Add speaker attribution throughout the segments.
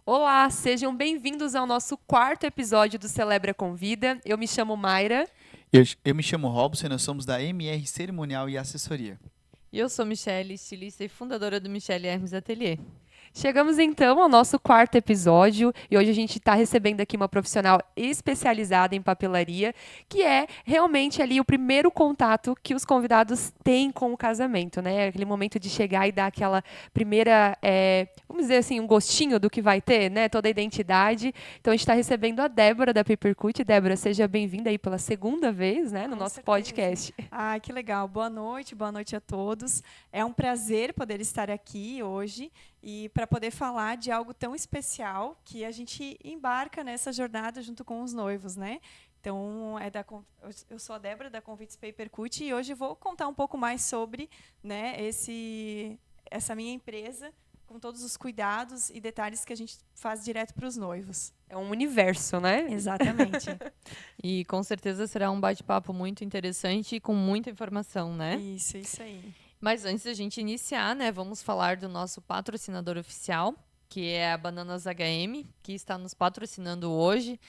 Speaker 1: Olá, sejam bem-vindos ao nosso quarto episódio do Celebra Convida. Eu me chamo Mayra.
Speaker 2: Eu me chamo Robson e nós somos da MR Cerimonial e Assessoria.
Speaker 3: E eu sou Michele, estilista e fundadora do Michele Hermes Atelier.
Speaker 1: Chegamos então ao nosso quarto episódio e hoje a gente está recebendo aqui uma profissional especializada em papelaria, que é realmente ali o primeiro contato que os convidados têm com o casamento, né? Aquele momento de chegar e dar aquela primeira, vamos dizer assim, um gostinho do que vai ter, né? Toda a identidade. Então a gente está recebendo a Débora da Papercut. Débora, seja bem-vinda aí pela segunda vez, né, no
Speaker 4: Com
Speaker 1: nosso
Speaker 4: certeza.
Speaker 1: podcast.
Speaker 4: Ai, que legal. Boa noite a todos. É um prazer poder estar aqui hoje e para poder falar de algo tão especial que a gente embarca nessa jornada junto com os noivos, né? Então, eu sou a Débora da Convites Papercut e hoje vou contar um pouco mais sobre, né, essa minha empresa, com todos os cuidados e detalhes que a gente faz direto para os noivos.
Speaker 1: É um universo, né?
Speaker 4: Exatamente.
Speaker 3: E com certeza será um bate-papo muito interessante e com muita informação, né?
Speaker 4: Isso aí.
Speaker 3: Mas antes da gente iniciar, né, vamos falar do nosso patrocinador oficial, que é a Bananas HM, que está nos patrocinando hoje.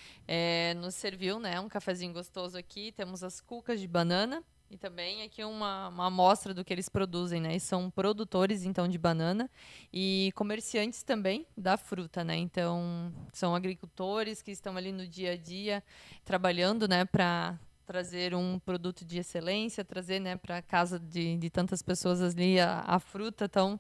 Speaker 3: Nos serviu, né, um cafezinho gostoso aqui. Temos as cucas de banana e também aqui uma amostra do que eles produzem, né? E são produtores, então, de banana e comerciantes também da fruta, né? Então, são agricultores que estão ali no dia a dia trabalhando, né, para trazer um produto de excelência, trazer, né, para casa de tantas pessoas ali a fruta tão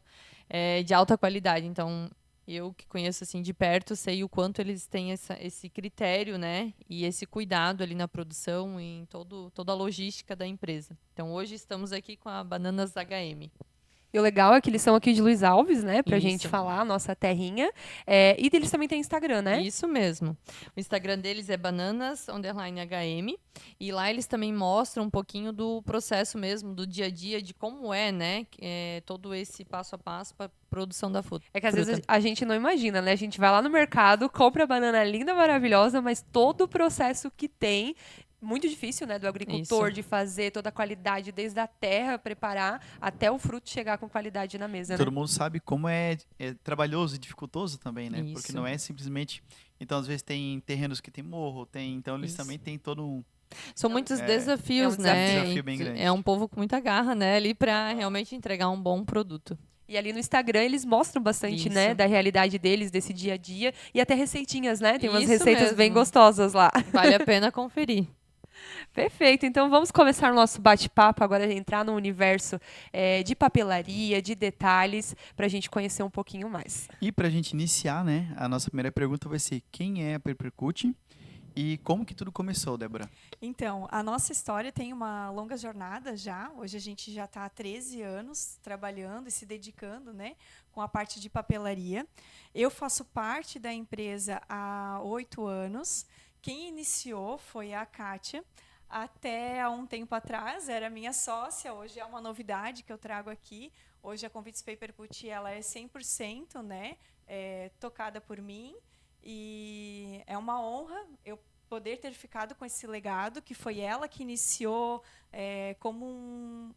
Speaker 3: de alta qualidade. Então, eu que conheço assim de perto, sei o quanto eles têm esse critério, né, e esse cuidado ali na produção e em toda a logística da empresa. Então, hoje estamos aqui com a Bananas HM.
Speaker 1: E o legal é que eles são aqui de Luiz Alves, né? Pra gente
Speaker 3: Isso.
Speaker 1: falar, a nossa terrinha. E eles também têm Instagram, né?
Speaker 3: Isso mesmo. O Instagram deles é bananas_hm e lá eles também mostram um pouquinho do processo mesmo, do dia a dia, de como é, né? Todo esse passo a passo para produção da fruta.
Speaker 1: É que às vezes a gente não imagina, né? A gente vai lá no mercado, compra a banana linda, maravilhosa, mas todo o processo que tem, muito difícil, né? Do agricultor
Speaker 3: Isso.
Speaker 1: de fazer toda a qualidade, desde a terra, preparar, até o fruto chegar com qualidade na mesa,
Speaker 2: Todo
Speaker 1: né?
Speaker 2: mundo sabe como é trabalhoso e dificultoso também, né? Porque
Speaker 3: Isso.
Speaker 2: não é simplesmente... Então, às vezes, tem terrenos que tem morro, então eles
Speaker 3: Isso.
Speaker 2: também têm todo um...
Speaker 3: São muitos
Speaker 1: É
Speaker 3: desafios,
Speaker 1: um
Speaker 3: né?
Speaker 2: desafio bem grande.
Speaker 3: É um povo com muita garra, né? Ali para realmente entregar um bom produto.
Speaker 1: E ali no Instagram eles mostram bastante, né,
Speaker 3: Isso.
Speaker 1: da realidade deles, desse dia a dia. E até receitinhas, né? Tem umas
Speaker 3: Isso
Speaker 1: receitas bem
Speaker 3: mesmo.
Speaker 1: gostosas lá.
Speaker 3: Vale a pena conferir.
Speaker 1: Perfeito, então vamos começar o nosso bate-papo agora, entrar no universo de papelaria, de detalhes, para a gente conhecer um pouquinho mais.
Speaker 2: E para a gente iniciar, né? A nossa primeira pergunta vai ser: quem é a Papercut e como que tudo começou, Débora?
Speaker 4: Então, a nossa história tem uma longa jornada já. Hoje a gente já está há 13 anos trabalhando e se dedicando, né, com a parte de papelaria. Eu faço parte da empresa há 8 anos. Quem iniciou foi a Kátia. Até há um tempo atrás era minha sócia, hoje é uma novidade que eu trago aqui. Hoje a Convites Papercut ela é 100%, né, tocada por mim. E é uma honra eu poder ter ficado com esse legado, que foi ela que iniciou como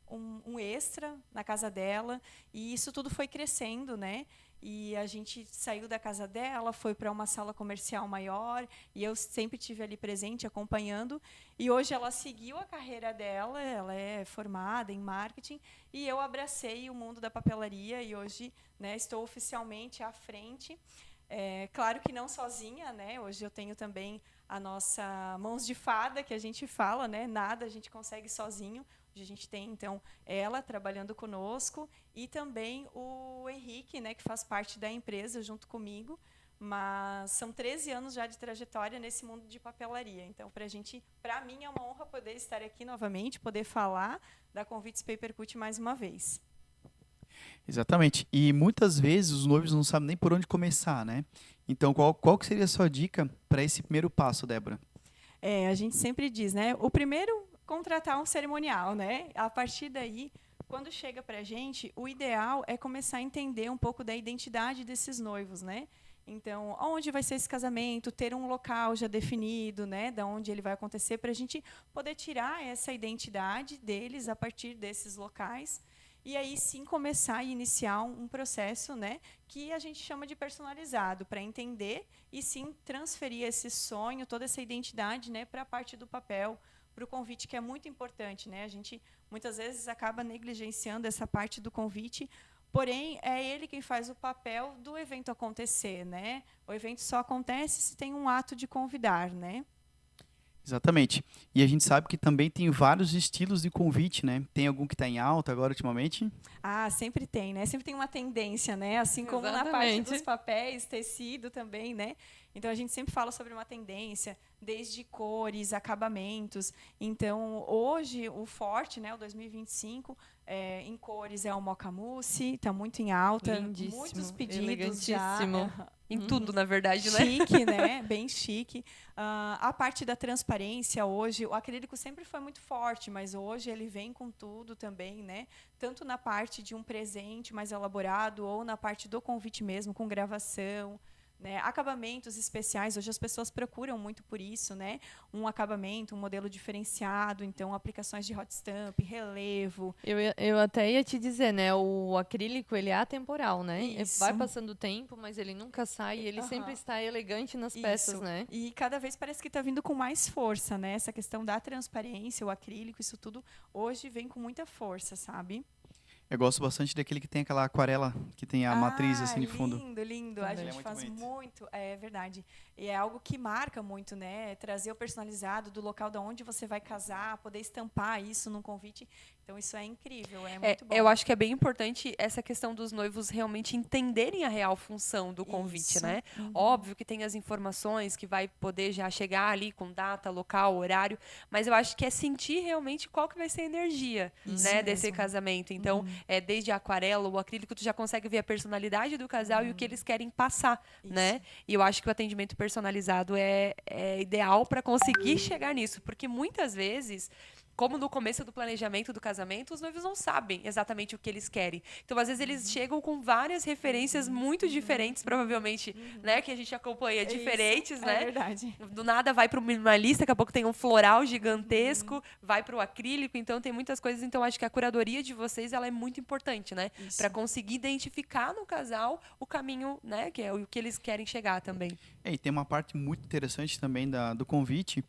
Speaker 4: um extra na casa dela. E isso tudo foi crescendo, né? E a gente saiu da casa dela, foi para uma sala comercial maior, e eu sempre tive ali presente, acompanhando. E hoje ela seguiu a carreira dela, ela é formada em marketing, e eu abracei o mundo da papelaria, e hoje, né, estou oficialmente à frente. Claro que não sozinha, né? Hoje eu tenho também a nossa mãos de fada, que a gente fala, né? Nada a gente consegue sozinho. Hoje a gente tem, então, ela trabalhando conosco e também o Henrique, né, que faz parte da empresa junto comigo. Mas são 13 anos já de trajetória nesse mundo de papelaria. Então, para mim, é uma honra poder estar aqui novamente, poder falar da Convites Papercut mais uma vez.
Speaker 2: Exatamente. E muitas vezes os noivos não sabem nem por onde começar, né? Então, qual que seria a sua dica para esse primeiro passo, Débora?
Speaker 4: A gente sempre diz, né? O primeiro, contratar um cerimonial, né? A partir daí, quando chega para a gente, o ideal é começar a entender um pouco da identidade desses noivos, né? Então, onde vai ser esse casamento, ter um local já definido, né, da onde ele vai acontecer, para a gente poder tirar essa identidade deles a partir desses locais. e aí sim começar e iniciar um processo, né, que a gente chama de personalizado, para entender e sim transferir esse sonho, toda essa identidade, né, para a parte do papel, para o convite, que é muito importante, né? A gente muitas vezes acaba negligenciando essa parte do convite, porém é ele quem faz o papel do evento acontecer, né? O evento só acontece se tem um ato de convidar, né?
Speaker 2: Exatamente. E a gente sabe que também tem vários estilos de convite, né? Tem algum que está em alta agora ultimamente?
Speaker 4: Ah, sempre tem, né? Sempre tem uma tendência, né? Assim como na parte
Speaker 3: Exatamente.
Speaker 4: dos papéis, tecido também, né? Então a gente sempre fala sobre uma tendência, desde cores, acabamentos. Então, hoje o forte, né, o 2025, em cores é o mocha mousse, está muito em alta,
Speaker 3: Lindíssimo,
Speaker 4: muitos pedidos já.
Speaker 3: elegantíssimo.
Speaker 1: Em tudo, na verdade, né?
Speaker 4: Chique, né? Bem chique. A parte da transparência hoje, o acrílico sempre foi muito forte, mas hoje ele vem com tudo também, né? Tanto na parte de um presente mais elaborado ou na parte do convite mesmo, com gravação, né? Acabamentos especiais, hoje as pessoas procuram muito por isso, né? Um acabamento, um modelo diferenciado, então aplicações de hot stamp, relevo.
Speaker 3: Eu até ia te dizer, né? O acrílico, ele é atemporal, né?
Speaker 4: Isso.
Speaker 3: Vai passando o tempo, mas ele nunca sai e ele sempre está elegante nas peças,
Speaker 4: Isso.
Speaker 3: né?
Speaker 4: E cada vez parece que está vindo com mais força, né? Essa questão da transparência, o acrílico, isso tudo hoje vem com muita força, sabe?
Speaker 2: Eu gosto bastante daquele que tem aquela aquarela, que tem a matriz assim de fundo.
Speaker 4: Lindo, lindo. A
Speaker 3: Também.
Speaker 4: gente
Speaker 2: É muito
Speaker 4: faz
Speaker 2: bonito.
Speaker 4: muito, é verdade. E é algo que marca muito, né? Trazer o personalizado do local da onde você vai casar, poder estampar isso num convite. Então isso é incrível, é muito bom.
Speaker 1: Eu acho que é bem importante essa questão dos noivos realmente entenderem a real função do convite,
Speaker 4: Isso.
Speaker 1: né? Óbvio que tem as informações que vai poder já chegar ali com data, local, horário, mas eu acho que é sentir realmente qual que vai ser a energia,
Speaker 4: Isso
Speaker 1: né, desse
Speaker 4: mesmo.
Speaker 1: casamento. Então, desde a aquarela, o acrílico, tu já consegue ver a personalidade do casal e o que eles querem passar, né? E eu acho que o atendimento personalizado é ideal para conseguir chegar nisso, porque muitas vezes, como no começo do planejamento do casamento, os noivos não sabem exatamente o que eles querem. Então, às vezes, eles chegam com várias referências muito diferentes, provavelmente, né? Que a gente acompanha diferentes,
Speaker 4: Isso,
Speaker 1: né?
Speaker 4: É verdade.
Speaker 1: Do nada vai para o minimalista, daqui a pouco tem um floral gigantesco, vai para o acrílico, então tem muitas coisas. Então, acho que a curadoria de vocês ela é muito importante, né?
Speaker 4: Isso.
Speaker 1: Para conseguir identificar no casal o caminho, né? Que é o que eles querem chegar também.
Speaker 2: E tem uma parte muito interessante também do convite,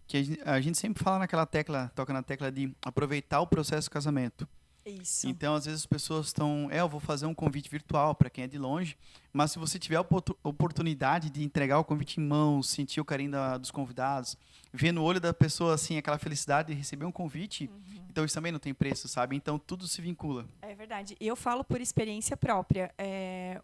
Speaker 2: que a gente sempre fala naquela tecla, toca na tecla de aproveitar o processo do casamento.
Speaker 4: Isso.
Speaker 2: Então, às vezes as pessoas estão, eu vou fazer um convite virtual para quem é de longe, mas se você tiver a oportunidade de entregar o convite em mãos, sentir o carinho dos convidados, ver no olho da pessoa assim aquela felicidade de receber um convite, então isso também não tem preço, sabe? Então tudo se vincula.
Speaker 4: É verdade. Eu falo por experiência própria.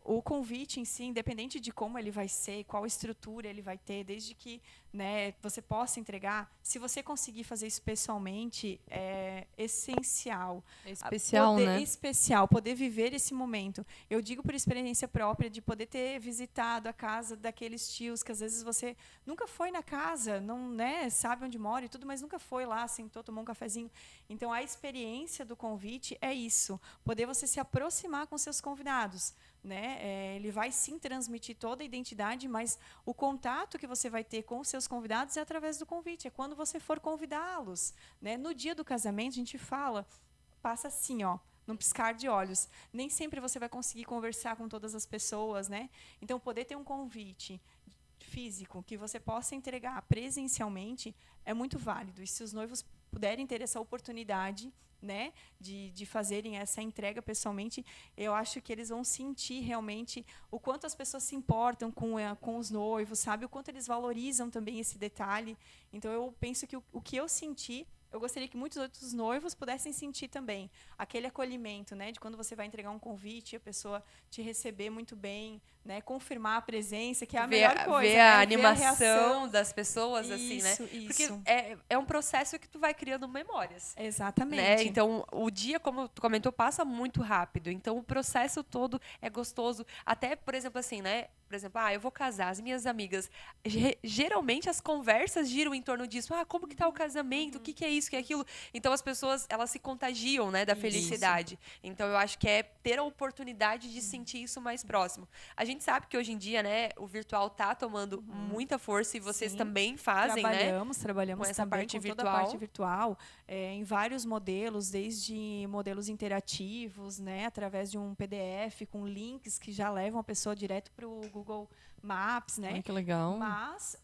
Speaker 4: O convite em si, independente de como ele vai ser, qual estrutura ele vai ter, desde que, né, você possa entregar, se você conseguir fazer isso pessoalmente, é essencial.
Speaker 3: É especial,
Speaker 4: Poder,
Speaker 3: né?
Speaker 4: Especial, poder viver esse momento. Eu digo por experiência própria de poder ter visitado a casa daqueles tios que às vezes você nunca foi na casa, não, né, sabe onde mora e tudo, mas nunca foi lá, sentou, tomou um cafezinho. Então, a experiência do convite é isso, poder você se aproximar com seus convidados, né? Ele vai sim transmitir toda a identidade, mas o contato que você vai ter com os seus convidados é através do convite, é quando você for convidá-los, né? No dia do casamento, a gente fala, passa assim, ó, num piscar de olhos. Nem sempre você vai conseguir conversar com todas as pessoas, né? Então, poder ter um convite físico que você possa entregar presencialmente é muito válido. E se os noivos puderem ter essa oportunidade, né, de fazerem essa entrega pessoalmente, eu acho que eles vão sentir realmente o quanto as pessoas se importam com os noivos, sabe? O quanto eles valorizam também esse detalhe. Então, eu penso que o que eu senti, eu gostaria que muitos outros noivos pudessem sentir também aquele acolhimento, né, de quando você vai entregar um convite, a pessoa te receber muito bem, né, confirmar a presença, que é a melhor coisa,
Speaker 1: ver
Speaker 4: né?
Speaker 1: a
Speaker 4: Ver
Speaker 1: animação
Speaker 4: reação.
Speaker 1: das pessoas, assim, né?
Speaker 4: Isso,
Speaker 1: Porque
Speaker 4: isso.
Speaker 1: é um processo que tu vai criando memórias.
Speaker 4: Exatamente.
Speaker 1: Né? Então, o dia, como tu comentou, passa muito rápido. Então, o processo todo é gostoso. Até, por exemplo, assim, né? Por exemplo, eu vou casar, as minhas amigas. Geralmente, as conversas giram em torno disso. Como que tá o casamento? O que é isso, o que é aquilo? Então, as pessoas, elas se contagiam, né? Da felicidade. Então, eu acho que é ter a oportunidade de sentir isso mais próximo. A gente sabe que hoje em dia, né, o virtual tá tomando muita força e vocês
Speaker 4: Sim.
Speaker 1: também fazem, né?
Speaker 4: Trabalhamos
Speaker 1: Com essa
Speaker 4: também
Speaker 1: parte
Speaker 4: com toda a
Speaker 1: virtual.
Speaker 4: parte virtual, em vários modelos, desde modelos interativos, né, através de um PDF com links que já levam a pessoa direto para o Google Maps, né?
Speaker 3: Ai, que legal.
Speaker 4: Mas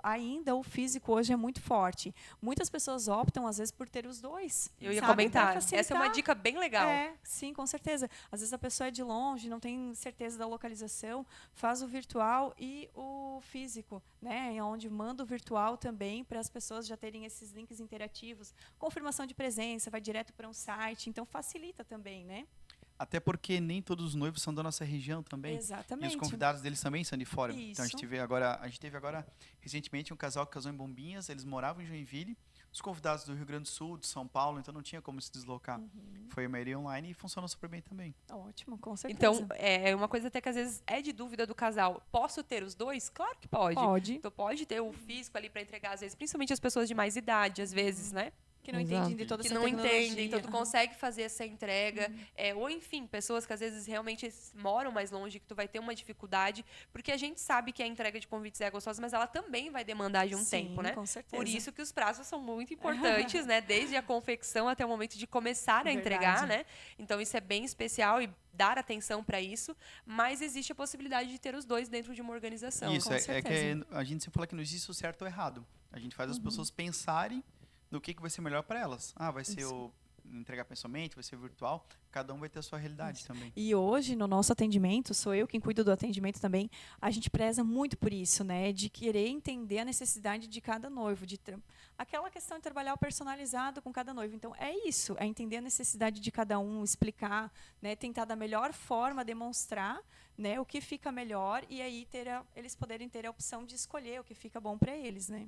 Speaker 4: ainda o físico hoje é muito forte. Muitas pessoas optam, às vezes, por ter os dois.
Speaker 1: Eu ia
Speaker 4: sabe?
Speaker 1: comentar.
Speaker 4: Pra
Speaker 1: Essa é uma
Speaker 4: facilitar.
Speaker 1: dica bem legal.
Speaker 4: Sim, com certeza. Às vezes a pessoa é de longe, não tem certeza da localização, faz o virtual e o físico, né? Onde manda o virtual também para as pessoas já terem esses links interativos, confirmação de presença, vai direto para um site, então facilita também, né?
Speaker 2: Até porque nem todos os noivos são da nossa região também.
Speaker 4: Exatamente.
Speaker 2: E os convidados deles também são de fora. Então a
Speaker 4: Isso.
Speaker 2: gente teve agora recentemente um casal que casou em Bombinhas, eles moravam em Joinville, os convidados do Rio Grande do Sul, de São Paulo, então não tinha como se deslocar. Foi a maioria online e funcionou super bem também.
Speaker 4: Ótimo, com certeza.
Speaker 1: Então, é uma coisa até que às vezes é de dúvida do casal. Posso ter os dois? Claro que pode.
Speaker 4: Pode.
Speaker 1: Então pode ter o físico ali para entregar, às vezes, principalmente as pessoas de mais idade, às vezes, né?
Speaker 4: Que não
Speaker 3: Exato.
Speaker 4: entendem de toda
Speaker 1: Que
Speaker 4: essa
Speaker 1: não
Speaker 4: tecnologia.
Speaker 1: entendem, então tu consegue fazer essa entrega. Ou, enfim, pessoas que às vezes realmente moram mais longe, que tu vai ter uma dificuldade, porque a gente sabe que a entrega de convites é gostosa, mas ela também vai demandar de um
Speaker 4: Sim,
Speaker 1: tempo, né?
Speaker 4: com certeza.
Speaker 1: Por isso que os prazos são muito importantes, né? Desde a confecção até o momento de começar a entregar,
Speaker 4: Verdade.
Speaker 1: né? Então isso é bem especial e dar atenção para isso, mas existe a possibilidade de ter os dois dentro de uma organização.
Speaker 2: Isso,
Speaker 4: com
Speaker 2: é que
Speaker 4: certeza.
Speaker 2: a gente sempre fala que não existe o certo ou errado. A gente faz as pessoas pensarem no que vai ser melhor para elas. Vai ser o entregar pessoalmente, vai ser virtual. Cada um vai ter a sua realidade também.
Speaker 4: E hoje, no nosso atendimento, sou eu quem cuido do atendimento também, a gente preza muito por isso, né? De querer entender a necessidade de cada noivo, aquela questão de trabalhar o personalizado com cada noivo. Então, é isso, é entender a necessidade de cada um, explicar, né? Tentar da melhor forma demonstrar, né? O que fica melhor e aí eles poderem ter a opção de escolher o que fica bom para eles, né?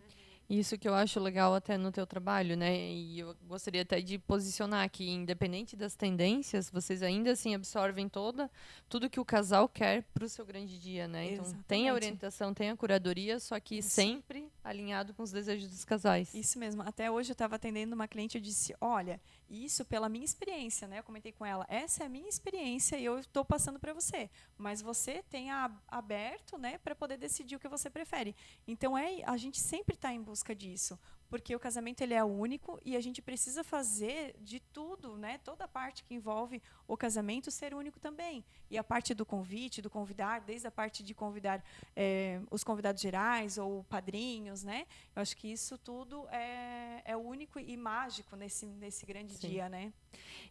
Speaker 3: Isso que eu acho legal até no teu trabalho, né? E eu gostaria até de posicionar que, independente das tendências, vocês ainda assim absorvem tudo que o casal quer para o seu grande dia, né? Então, tem a
Speaker 4: Exatamente.
Speaker 3: orientação, tem a curadoria, só que
Speaker 4: Isso.
Speaker 3: sempre alinhado com os desejos dos casais.
Speaker 4: Isso mesmo. Até hoje eu estava atendendo uma cliente e eu disse, olha, isso pela minha experiência, né? Eu comentei com ela, essa é a minha experiência e eu estou passando para você. Mas você tem aberto, né, para poder decidir o que você prefere. Então a gente sempre está em busca disso, porque o casamento ele é único e a gente precisa fazer de tudo, né? Toda a parte que envolve o casamento ser único também. E a parte do convite, do convidar, desde a parte de convidar os convidados gerais ou padrinhos, né? Eu acho que isso tudo é único e mágico nesse grande
Speaker 3: Sim.
Speaker 4: dia, né?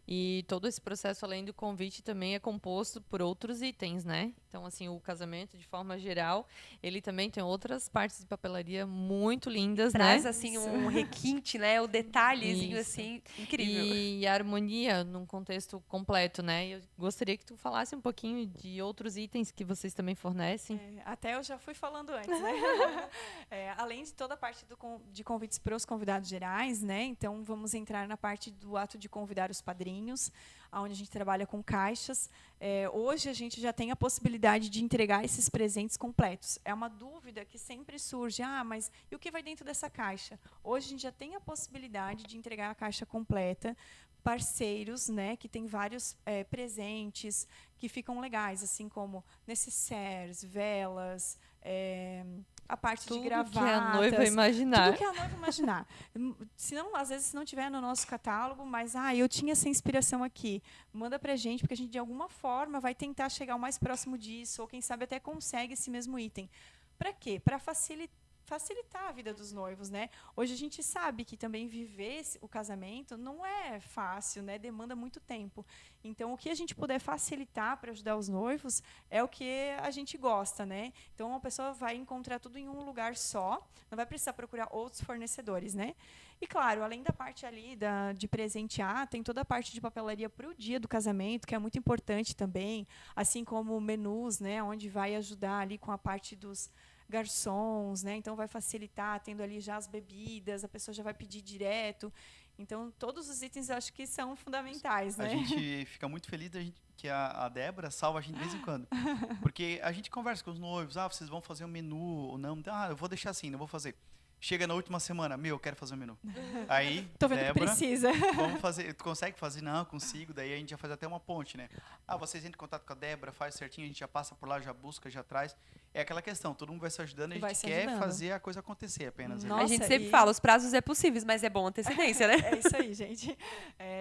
Speaker 3: E todo esse processo, além do convite, também é composto por outros itens, né? Então, assim, o casamento, de forma geral, ele também tem outras partes de papelaria muito lindas,
Speaker 1: Traz,
Speaker 3: né?
Speaker 1: assim, um requinte, né? O detalhezinho,
Speaker 3: Isso.
Speaker 1: assim, incrível.
Speaker 3: E a harmonia num contexto completo, né? Eu gostaria que tu falasse um pouquinho de outros itens que vocês também fornecem.
Speaker 4: Até eu já fui falando antes, né? Além de toda a parte de convites para os convidados gerais, né? Então, vamos entrar na parte do ato de convidar os padrinhos, onde a gente trabalha com caixas. Hoje, a gente já tem a possibilidade de entregar esses presentes completos. É uma dúvida que sempre surge. Mas e o que vai dentro dessa caixa? Hoje, a gente já tem a possibilidade de entregar a caixa completa, parceiros, né, que tem vários presentes que ficam legais, assim como necessaires, velas, a parte
Speaker 3: Tudo
Speaker 4: de gravatas.
Speaker 3: que a noiva imaginar.
Speaker 4: Tudo que a noiva imaginar. Às vezes, se não tiver no nosso catálogo, mas eu tinha essa inspiração aqui, manda pra gente, porque a gente, de alguma forma, vai tentar chegar o mais próximo disso, ou quem sabe até consegue esse mesmo item. Para quê? Para facilitar a vida dos noivos, né? Hoje a gente sabe que também viver o casamento não é fácil, né? Demanda muito tempo. Então, o que a gente puder facilitar para ajudar os noivos é o que a gente gosta, né? Então, a pessoa vai encontrar tudo em um lugar só, não vai precisar procurar outros fornecedores, né? E, claro, além da parte ali de presentear, tem toda a parte de papelaria para o dia do casamento, que é muito importante também, assim como menus, né? Onde vai ajudar ali com a parte dos garçons, né? Então vai facilitar, tendo ali já as bebidas, a pessoa já vai pedir direto. Então todos os itens eu acho que são fundamentais, né?
Speaker 2: A gente fica muito feliz que a Débora salva a gente de vez em quando. Porque a gente conversa com os noivos, vocês vão fazer um menu ou não? Eu vou deixar assim, não vou fazer. Chega na última semana, eu quero fazer o menu. Aí,
Speaker 4: Tô vendo que
Speaker 2: Débora,
Speaker 4: precisa.
Speaker 2: vamos fazer. Tu consegue fazer? Não, consigo. Daí a gente já faz até uma ponte, né? Vocês entram em contato com a Débora, faz certinho, a gente já passa por lá, já busca, já traz. É aquela questão, todo mundo vai se ajudando, a
Speaker 4: Vai
Speaker 2: gente
Speaker 4: se
Speaker 2: quer
Speaker 4: ajudando.
Speaker 2: fazer a coisa acontecer apenas.
Speaker 4: Nossa,
Speaker 1: A gente sempre
Speaker 4: e-
Speaker 1: fala, os prazos é possíveis, mas é bom antecedência, né?
Speaker 4: É isso aí, gente.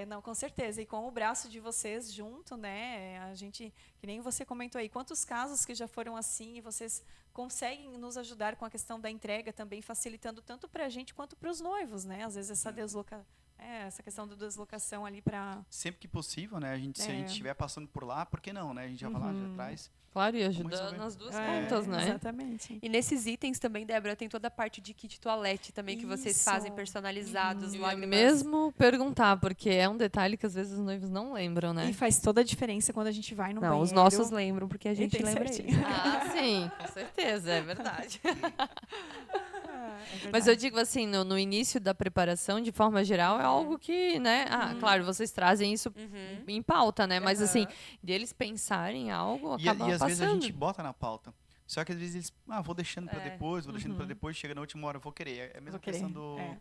Speaker 4: Não, com certeza. E com o braço de vocês junto, né? A gente, que nem você comentou aí, quantos casos que já foram assim e vocês conseguem nos ajudar com a questão da entrega também, facilitando tanto para a gente quanto para os noivos, né? Às vezes essa questão da deslocação ali para...
Speaker 2: Sempre que possível, né? Se a gente estiver passando por lá, por que não, né? A gente já vai lá, já traz.
Speaker 3: Claro, e
Speaker 2: Vamos
Speaker 3: ajuda
Speaker 2: resolver.
Speaker 3: nas duas pontas, né?
Speaker 4: Exatamente.
Speaker 1: E nesses itens também, Débora, tem toda a parte de kit toalete também que vocês
Speaker 4: Isso.
Speaker 1: fazem personalizados,
Speaker 3: Eu ia
Speaker 1: lágrimas.
Speaker 3: mesmo perguntar, porque é um detalhe que às vezes os noivos não lembram, né?
Speaker 4: E faz toda a diferença quando a gente vai no
Speaker 1: Não,
Speaker 4: banheiro.
Speaker 1: os nossos lembram, porque a gente
Speaker 4: tem
Speaker 1: lembra
Speaker 4: certinho.
Speaker 1: eles.
Speaker 3: Ah, sim, com certeza, é verdade.
Speaker 4: É
Speaker 3: Mas eu
Speaker 4: verdade.
Speaker 3: digo assim, no início da preparação, de forma geral, é algo que, né? Claro, vocês trazem isso
Speaker 1: Uhum.
Speaker 3: em pauta, né? Mas assim,
Speaker 1: Aham.
Speaker 3: deles pensarem em algo,
Speaker 2: E
Speaker 3: acaba
Speaker 2: às vezes a
Speaker 3: passando.
Speaker 2: gente bota na pauta. Só que às vezes eles, vou deixando para
Speaker 1: É.
Speaker 2: depois, vou deixando para depois, chega na última hora, eu vou querer. É a mesma
Speaker 4: Vou querer,
Speaker 2: questão dos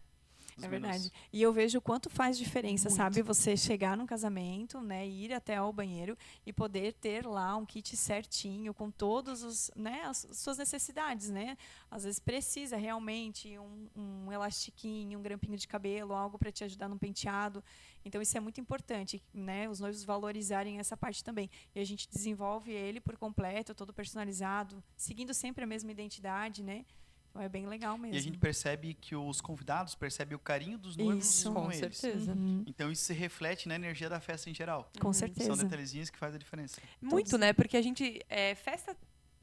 Speaker 4: É
Speaker 2: menus.
Speaker 4: verdade. E eu vejo o quanto faz diferença,
Speaker 1: Muito.
Speaker 4: sabe? Você chegar num casamento, né, ir até ao banheiro e poder ter lá um kit certinho com todos os, né, as suas necessidades, né? Às vezes precisa realmente um elastiquinho, um grampinho de cabelo, algo para te ajudar no penteado. Então isso é muito importante, né? Os noivos valorizarem essa parte também. E a gente desenvolve ele por completo, todo personalizado, seguindo sempre a mesma identidade, né? Então é bem legal mesmo.
Speaker 2: E a gente percebe que os convidados percebem o carinho dos noivos
Speaker 4: Isso.
Speaker 2: com
Speaker 3: Com
Speaker 2: eles.
Speaker 3: certeza.
Speaker 4: Uhum,
Speaker 2: Então isso se reflete na energia da festa em geral.
Speaker 4: com
Speaker 2: São
Speaker 4: certeza.
Speaker 2: detalhezinhos que fazem a diferença.
Speaker 1: Muito, né? Porque a gente, festa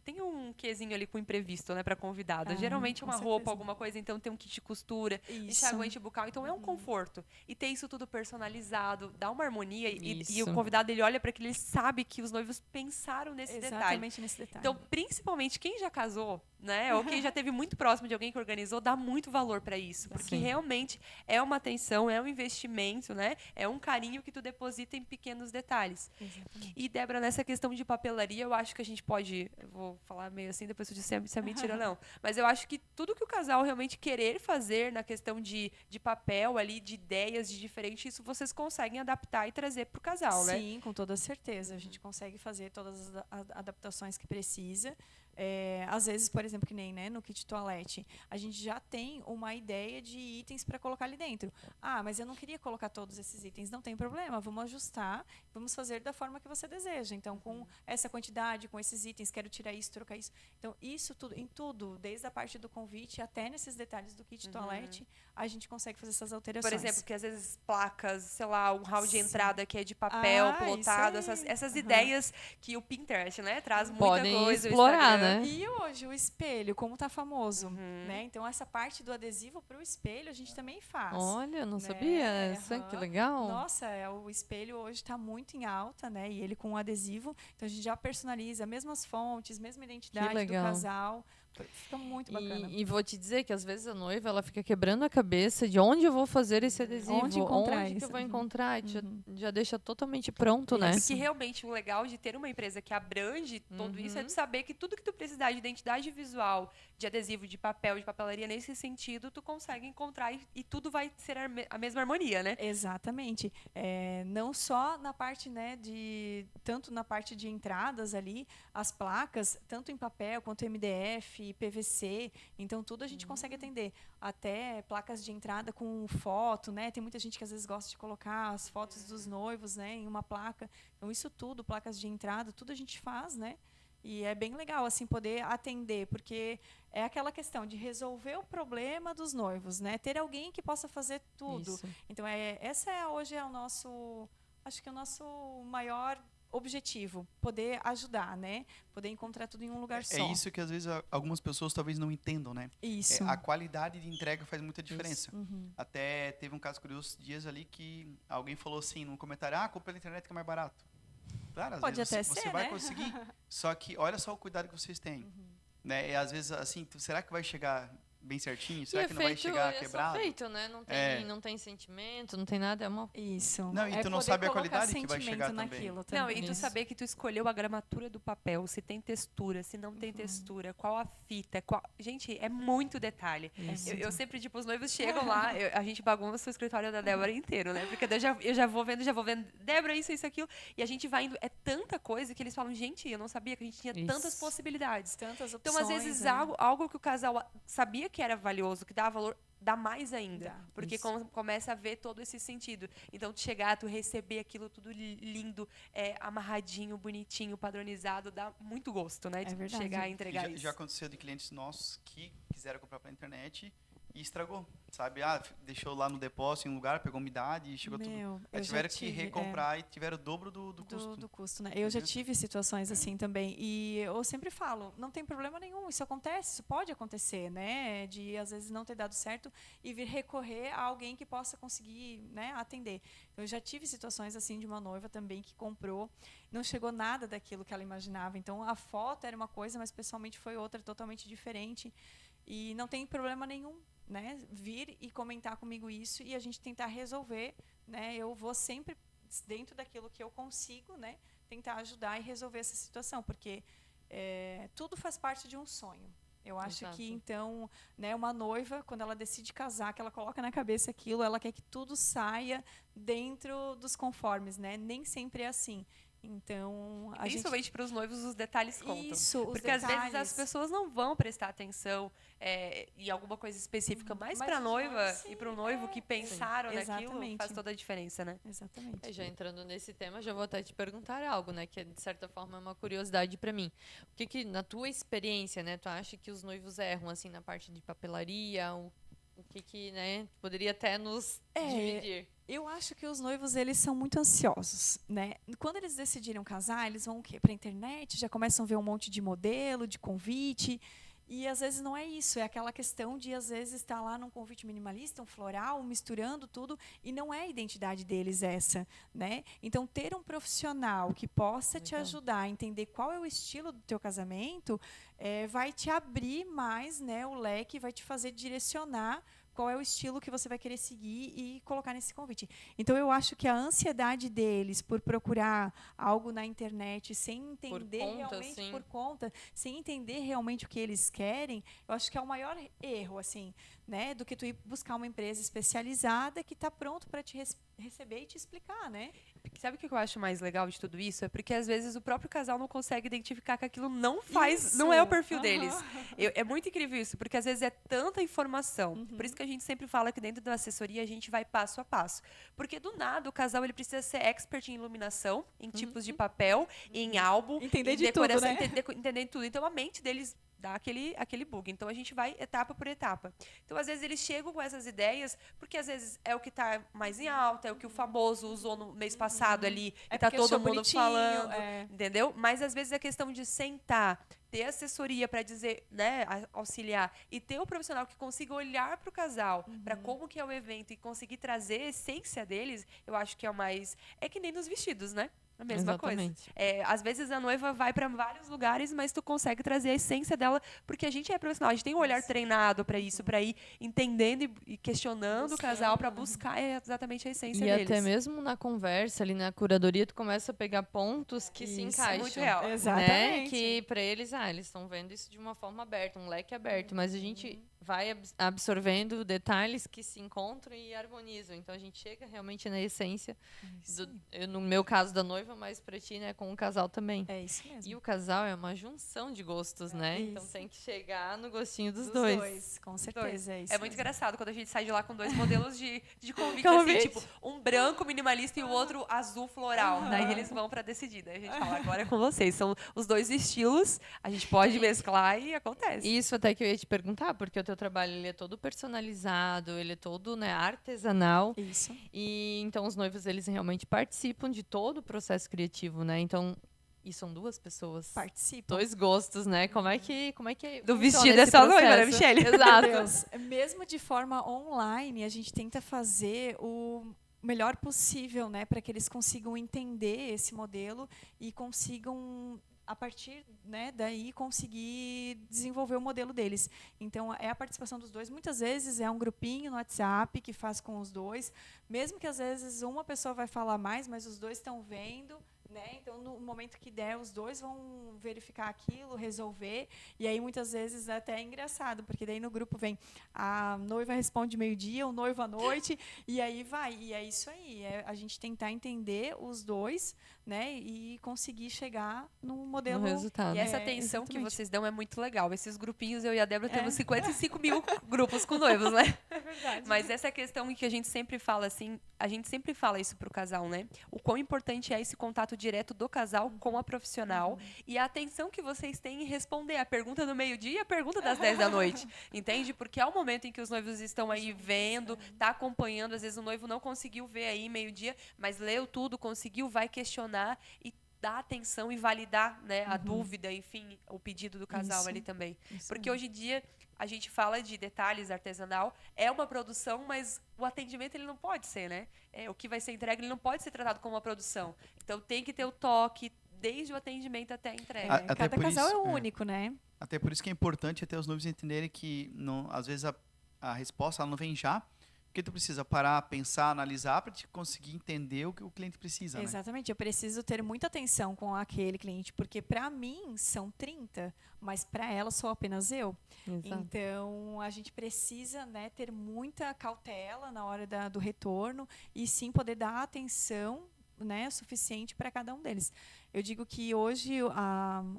Speaker 1: tem um quezinho ali com imprevisto, né, para convidada.
Speaker 4: Ah,
Speaker 1: Geralmente
Speaker 4: com
Speaker 1: uma
Speaker 4: certeza.
Speaker 1: roupa, alguma coisa, então tem um kit de costura,
Speaker 4: Isso.
Speaker 1: enxaguante bucal, então é um conforto. E ter isso tudo personalizado, dá uma harmonia e o
Speaker 3: Isso.
Speaker 1: convidado ele olha para aquilo, ele sabe que os noivos pensaram nesse detalhe.
Speaker 4: Exatamente nesse detalhe.
Speaker 1: Então, principalmente quem já casou, né, ou quem já teve muito próximo de alguém que organizou, dá muito valor para isso, porque
Speaker 3: Sim.
Speaker 1: realmente é uma atenção, é um investimento, né? É um carinho que tu deposita em pequenos detalhes.
Speaker 4: Exatamente.
Speaker 1: E, Débora, nessa questão de papelaria, eu acho que a gente pode. Eu vou falar meio assim, depois tu diz se é mentira ou não. Mas eu acho que tudo que o casal realmente querer fazer na questão de papel ali, de ideias de diferente, isso vocês conseguem adaptar e trazer pro casal, né?
Speaker 4: Sim, com toda certeza. A gente consegue fazer todas as adaptações que precisa. Às vezes, por exemplo, que nem, né, no kit toalete, a gente já tem uma ideia de itens para colocar ali dentro. Ah, mas eu não queria colocar todos esses itens. Não tem problema, vamos ajustar, vamos fazer da forma que você deseja. Então, com essa quantidade, com esses itens, quero tirar isso, trocar isso. Então, isso tudo, em tudo, desde a parte do convite até nesses detalhes do kit toalete, a gente consegue fazer essas alterações.
Speaker 1: Por exemplo, que às vezes placas, sei lá, um hall de
Speaker 4: Sim.
Speaker 1: entrada que é de papel,
Speaker 4: Ah,
Speaker 1: plotado,
Speaker 4: isso aí.
Speaker 1: essas
Speaker 4: Aham.
Speaker 1: ideias que o Pinterest, né, traz muita
Speaker 3: Podem
Speaker 1: coisa. o
Speaker 3: explorar,
Speaker 1: Instagram.
Speaker 3: né?
Speaker 4: E hoje o espelho, como tá famoso,
Speaker 1: Uhum.
Speaker 4: né? Então essa parte do adesivo para o espelho a gente também faz.
Speaker 3: Olha, não
Speaker 4: né?
Speaker 3: sabia essa, que
Speaker 4: Aham.
Speaker 3: legal.
Speaker 4: Nossa, o espelho hoje está muito em alta, né? E ele com adesivo, então a gente já personaliza mesmas fontes, mesma identidade do
Speaker 3: legal.
Speaker 4: casal. Fica muito bacana.
Speaker 3: E vou te dizer que às vezes a noiva ela fica quebrando a cabeça de onde eu vou fazer esse adesivo,
Speaker 4: Onde encontrar
Speaker 3: onde que
Speaker 4: isso?
Speaker 3: eu vou
Speaker 4: Uhum.
Speaker 3: encontrar, já deixa totalmente pronto, né?
Speaker 1: Porque realmente o legal de ter uma empresa que abrange tudo isso é de saber que tudo que tu precisar de identidade visual, de adesivo, de papel, de papelaria, nesse sentido, tu consegue encontrar e tudo vai ser a mesma harmonia, né?
Speaker 4: Exatamente. Não só na parte, né, tanto na parte de entradas ali, as placas, tanto em papel quanto MDF, PVC, então tudo a gente consegue atender. Até placas de entrada com foto, né? Tem muita gente que às vezes gosta de colocar as fotos dos noivos, né, em uma placa. Então isso tudo, placas de entrada, tudo a gente faz, né? E é bem legal assim poder atender, porque é aquela questão de resolver o problema dos noivos, né? Ter alguém que possa fazer tudo.
Speaker 3: Isso.
Speaker 4: Então hoje é o nosso, acho que é o nosso maior objetivo, poder ajudar, né? Poder encontrar tudo em um lugar só.
Speaker 2: É isso que às vezes algumas pessoas talvez não entendam, né?
Speaker 4: Isso.
Speaker 2: A qualidade de entrega faz muita diferença.
Speaker 4: Uhum.
Speaker 2: Até teve um caso curioso esses dias ali que alguém falou assim num comentário: compra pela internet que é mais barato. Claro, às
Speaker 4: Pode
Speaker 2: vezes
Speaker 4: até
Speaker 2: você
Speaker 4: ser,
Speaker 2: vai
Speaker 4: né?
Speaker 2: conseguir. Só que olha só o cuidado que vocês têm. Né? E às vezes, assim, será que vai chegar bem certinho?
Speaker 3: E
Speaker 2: Será
Speaker 3: é
Speaker 2: que não vai
Speaker 3: feito,
Speaker 2: chegar
Speaker 3: é
Speaker 2: quebrado?
Speaker 3: só feito, né? Não tem,
Speaker 2: É.
Speaker 3: não tem sentimento, não tem nada, é uma...
Speaker 4: Isso.
Speaker 2: Não, e tu não
Speaker 4: poder
Speaker 2: sabe a
Speaker 4: colocar
Speaker 2: qualidade que vai
Speaker 4: sentimento
Speaker 2: chegar também.
Speaker 4: naquilo
Speaker 1: Não, e tu
Speaker 3: Isso.
Speaker 1: saber que tu escolheu a gramatura do papel, se tem textura, se não tem textura, qual a fita, qual... Gente, é muito detalhe.
Speaker 3: Isso.
Speaker 1: Eu sempre, tipo, os noivos chegam lá, a gente bagunça o escritório da Débora inteiro, né? Porque daí eu já vou vendo, Débora, isso, aquilo, e a gente vai indo, é tanta coisa que eles falam, gente, eu não sabia que a gente tinha tantas
Speaker 3: Isso.
Speaker 1: possibilidades.
Speaker 4: Tantas opções.
Speaker 1: Então, às vezes,
Speaker 4: né?
Speaker 1: algo que o casal sabia que era valioso, que dava valor, dá mais ainda.
Speaker 4: Dá,
Speaker 1: porque
Speaker 3: isso.
Speaker 1: começa a ver todo esse sentido. Então, tu chegar, tu receber aquilo tudo lindo, amarradinho, bonitinho, padronizado, dá muito gosto, né?
Speaker 4: É
Speaker 1: De
Speaker 4: verdade.
Speaker 1: chegar e
Speaker 2: E
Speaker 1: entregar isso.
Speaker 2: já aconteceu de clientes nossos que quiseram comprar pela internet e estragou, sabe? Deixou lá no depósito em um lugar, pegou umidade e chegou tudo.
Speaker 4: Meu,
Speaker 2: Aí
Speaker 4: eu
Speaker 2: tiveram
Speaker 4: já
Speaker 2: que
Speaker 4: tive,
Speaker 2: recomprar e tiveram o dobro do custo.
Speaker 4: do custo, né? Eu já
Speaker 2: Entendeu?
Speaker 4: tive situações assim também. E eu sempre falo, não tem problema nenhum, isso acontece, isso pode acontecer, né? De às vezes não ter dado certo e vir recorrer a alguém que possa conseguir, né, atender. Eu já tive situações assim de uma noiva também que comprou, não chegou nada daquilo que ela imaginava. Então a foto era uma coisa, mas pessoalmente foi outra, totalmente diferente. E não tem problema nenhum, né? Vir e comentar comigo isso e a gente tentar resolver, né? Eu vou sempre dentro daquilo que eu consigo, né, tentar ajudar e resolver essa situação, porque tudo faz parte de um sonho. Eu acho
Speaker 3: Exato.
Speaker 4: que, então, né, uma noiva, quando ela decide casar, que ela coloca na cabeça aquilo, ela quer que tudo saia dentro dos conformes, né? Nem sempre é assim. Então, a gente...
Speaker 1: Principalmente para os noivos, os detalhes contam.
Speaker 4: Isso, os
Speaker 1: Porque às vezes as
Speaker 4: detalhes.
Speaker 1: pessoas não vão prestar atenção em alguma coisa específica, mas para a
Speaker 4: os
Speaker 1: noiva
Speaker 4: noivos,
Speaker 1: e
Speaker 4: sim,
Speaker 1: para o noivo que pensaram naquilo,
Speaker 4: exatamente.
Speaker 1: faz toda a diferença, né?
Speaker 4: Exatamente.
Speaker 3: Já entrando nesse tema, já vou até te perguntar algo, né? Que de certa forma é uma curiosidade para mim. O que na tua experiência, né? Tu acha que os noivos erram assim na parte de papelaria? O que né? Poderia até nos dividir?
Speaker 4: Eu acho que os noivos, eles são muito ansiosos, né? Quando eles decidiram casar, eles vão o quê? Para a internet, já começam a ver um monte de modelo, de convite. E às vezes não é isso, é aquela questão de às vezes estar lá num convite minimalista, um floral, misturando tudo, e não é a identidade deles essa, né? Então ter um profissional que possa te ajudar a entender qual é o estilo do teu casamento, vai te abrir mais, né, o leque, vai te fazer direcionar qual é o estilo que você vai querer seguir e colocar nesse convite. Então, eu acho que a ansiedade deles por procurar algo na internet sem entender realmente
Speaker 3: sim.
Speaker 4: por conta, sem entender realmente o que eles querem, eu acho que é o maior erro, assim, né, do que tu ir buscar uma empresa especializada que está pronto para te receber e te explicar, né?
Speaker 1: Sabe o que eu acho mais legal de tudo isso? É porque às vezes o próprio casal não consegue identificar que aquilo não faz, não é o perfil deles. É muito incrível isso, porque às vezes é tanta informação. Por isso que a gente sempre fala que dentro da assessoria a gente vai passo a passo. Porque do nada o casal ele precisa ser expert em iluminação, em tipos de papel, em álbum,
Speaker 4: Entender
Speaker 1: em
Speaker 4: de tudo,
Speaker 1: decoração,
Speaker 4: né?
Speaker 1: entender tudo. Então a mente deles dá aquele bug. Então a gente vai etapa por etapa. Então às vezes eles chegam com essas ideias, porque às vezes é o que está mais em alta, é o que o famoso usou no mês passado ali, e tá
Speaker 4: porque
Speaker 1: todo
Speaker 4: achou
Speaker 1: mundo
Speaker 4: bonitinho,
Speaker 1: falando, entendeu? Mas às vezes é questão de sentar, ter assessoria para dizer, né, auxiliar, e ter o profissional que consiga olhar para o casal, para como que é o evento e conseguir trazer a essência deles, eu acho que é o mais... É que nem nos vestidos, né? A mesma
Speaker 3: Exatamente.
Speaker 1: coisa. Às vezes a noiva vai para vários lugares, mas tu consegue trazer a essência dela, porque a gente é profissional, a gente tem um olhar treinado para isso, para ir entendendo e questionando o casal para buscar exatamente a essência
Speaker 3: E
Speaker 1: deles.
Speaker 3: até mesmo na conversa, ali na curadoria, tu começa a pegar pontos que se
Speaker 4: Isso,
Speaker 3: encaixam.
Speaker 1: muito real.
Speaker 3: Né?
Speaker 4: Exatamente.
Speaker 3: Que para eles, eles estão vendo isso de uma forma aberta, um leque aberto, mas a gente vai absorvendo detalhes que se encontram e harmonizam. Então a gente chega realmente na essência, no meu caso da noiva, mas para ti, né, com o casal também.
Speaker 4: É isso mesmo.
Speaker 3: E o casal é uma junção de gostos, né?
Speaker 4: Isso.
Speaker 3: Então tem que chegar no gostinho dos
Speaker 4: Dos
Speaker 3: dois.
Speaker 4: com certeza, é isso.
Speaker 1: É muito
Speaker 4: mesmo.
Speaker 1: engraçado quando a gente sai de lá com dois modelos de convite,
Speaker 3: Convite.
Speaker 1: assim, tipo, um branco minimalista e o outro azul floral. Daí eles vão pra decidir. Daí a gente fala, agora é com vocês. São os dois estilos, a gente pode mesclar e acontece.
Speaker 3: Isso até que eu ia te perguntar, porque o teu trabalho ele é todo personalizado, ele é todo, né, artesanal.
Speaker 4: Isso.
Speaker 3: E então os noivos eles realmente participam de todo o processo criativo, né? Então, e são duas pessoas.
Speaker 4: Participa.
Speaker 3: Dois gostos, né? Como é que
Speaker 1: Do
Speaker 3: funciona
Speaker 1: vestido é
Speaker 3: esse
Speaker 1: só noiva, né,
Speaker 3: processo?
Speaker 1: Michele?
Speaker 3: Exato.
Speaker 4: Deus. Mesmo de forma online, a gente tenta fazer o melhor possível, né, para que eles consigam entender esse modelo e consigam a partir, né, daí conseguir desenvolver o modelo deles. Então, é a participação dos dois. Muitas vezes é um grupinho no WhatsApp que faz com os dois, mesmo que às vezes uma pessoa vai falar mais, mas os dois estão vendo, né? Então, no momento que der, os dois vão verificar aquilo, resolver. E aí, muitas vezes, até é engraçado, porque daí no grupo vem a noiva responde meio-dia, o noivo à noite, e aí vai. E é isso aí, é a gente tentar entender os dois, né? E conseguir chegar num modelo...
Speaker 3: No resultado.
Speaker 1: E essa atenção que
Speaker 4: exatamente.
Speaker 1: vocês dão é muito legal. Esses grupinhos, eu e a Débora temos 55 mil grupos com noivos, né?
Speaker 4: É verdade.
Speaker 1: Mas essa questão que a gente sempre fala, assim, a gente sempre fala isso pro casal, né? O quão importante é esse contato direto do casal com a profissional e a atenção que vocês têm em responder a pergunta do meio-dia e a pergunta das 10 da noite, entende? Porque é o momento em que os noivos estão aí vendo, tá acompanhando, às vezes o noivo não conseguiu ver aí meio-dia, mas leu tudo, conseguiu, vai questionar e dar atenção e validar, né, a dúvida, enfim, o pedido do casal
Speaker 4: Isso.
Speaker 1: ali também.
Speaker 4: Isso
Speaker 1: Porque
Speaker 4: aí.
Speaker 1: hoje em dia a gente fala de detalhes artesanal, é uma produção, mas o atendimento ele não pode ser, né? O que vai ser entregue ele não pode ser tratado como uma produção. Então tem que ter o toque desde o atendimento até a entrega.
Speaker 2: Até
Speaker 4: Cada
Speaker 2: por
Speaker 4: casal
Speaker 2: isso,
Speaker 4: é único, né?
Speaker 2: Até por isso que é importante até os noivos entenderem que, não, às vezes, a resposta ela não vem já, porque tu precisa parar, pensar, analisar para te conseguir entender o que o cliente precisa, né?
Speaker 4: Exatamente, eu preciso ter muita atenção com aquele cliente, porque para mim são 30, mas para ela sou apenas eu.
Speaker 3: Exato.
Speaker 4: Então, a gente precisa, né, ter muita cautela na hora do retorno e sim poder dar atenção, né, suficiente para cada um deles. Eu digo que hoje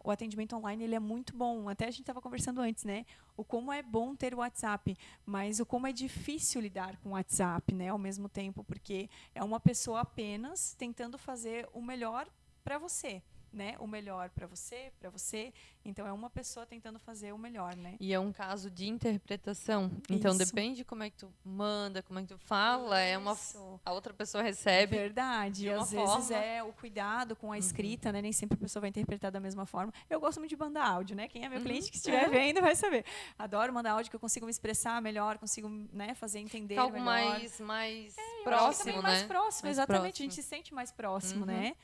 Speaker 4: o atendimento online ele é muito bom. Até a gente estava conversando antes, né? O como é bom ter o WhatsApp, mas o como é difícil lidar com o WhatsApp, né? Ao mesmo tempo, porque é uma pessoa apenas tentando fazer o melhor para você, né? O melhor para você, para você. Então é uma pessoa tentando fazer o melhor, né?
Speaker 3: E é um caso de interpretação. Então
Speaker 4: Isso.
Speaker 3: depende de como é que tu manda, como é que tu fala,
Speaker 4: Isso.
Speaker 3: a outra pessoa recebe.
Speaker 4: Verdade.
Speaker 3: de
Speaker 4: E
Speaker 3: uma
Speaker 4: às vezes
Speaker 3: forma.
Speaker 4: é o cuidado com a escrita, né? Nem sempre a pessoa vai interpretar da mesma forma. Eu gosto muito de mandar áudio, né? Quem é meu cliente que estiver vendo vai saber. Adoro mandar áudio que eu consigo me expressar melhor, consigo, né, fazer entender
Speaker 3: Fica algo
Speaker 4: melhor.
Speaker 3: mais
Speaker 4: Eu acho que
Speaker 3: próximo,
Speaker 4: também
Speaker 3: né?
Speaker 4: mais próximo,
Speaker 3: Mais
Speaker 4: exatamente.
Speaker 3: próximo.
Speaker 4: A gente se sente mais próximo, né?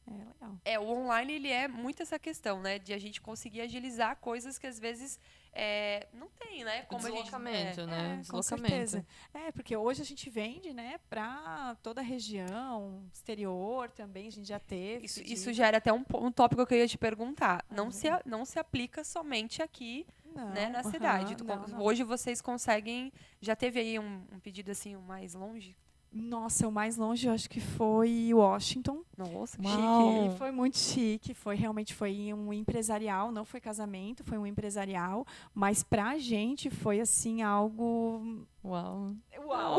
Speaker 4: É legal.
Speaker 1: O online ele é muito essa questão, né, de a gente conseguir agilizar coisas que às vezes não tem, né?
Speaker 3: O
Speaker 1: Como a gente
Speaker 3: deslocamento, né?
Speaker 4: Com
Speaker 3: Deslocamento.
Speaker 4: certeza. Porque hoje a gente vende, né, para toda a região, exterior também, a gente já teve.
Speaker 1: Isso já era até um tópico que eu ia te perguntar. Não se aplica somente aqui, né, na cidade.
Speaker 4: Não.
Speaker 1: Hoje vocês conseguem. Já teve aí um pedido assim, mais longe?
Speaker 4: Nossa, o mais longe eu acho que foi Washington.
Speaker 1: Nossa, que
Speaker 3: Uau.
Speaker 1: chique.
Speaker 4: E foi muito chique, realmente foi um empresarial, não foi casamento, foi um empresarial, mas pra gente foi assim algo
Speaker 3: Uau.
Speaker 4: uau,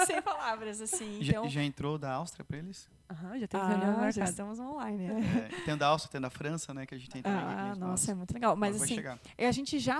Speaker 4: sem palavras assim.
Speaker 2: Já,
Speaker 4: Então,
Speaker 2: já entrou da Áustria para eles?
Speaker 1: Aham, já teve reunião
Speaker 4: já
Speaker 1: marcada.
Speaker 4: estamos online, né?
Speaker 2: Tem da Áustria, tem da França, né? Que a gente tem também.
Speaker 4: Nossa, é muito legal. Mas
Speaker 2: vai
Speaker 4: assim,
Speaker 2: chegar.
Speaker 4: a gente já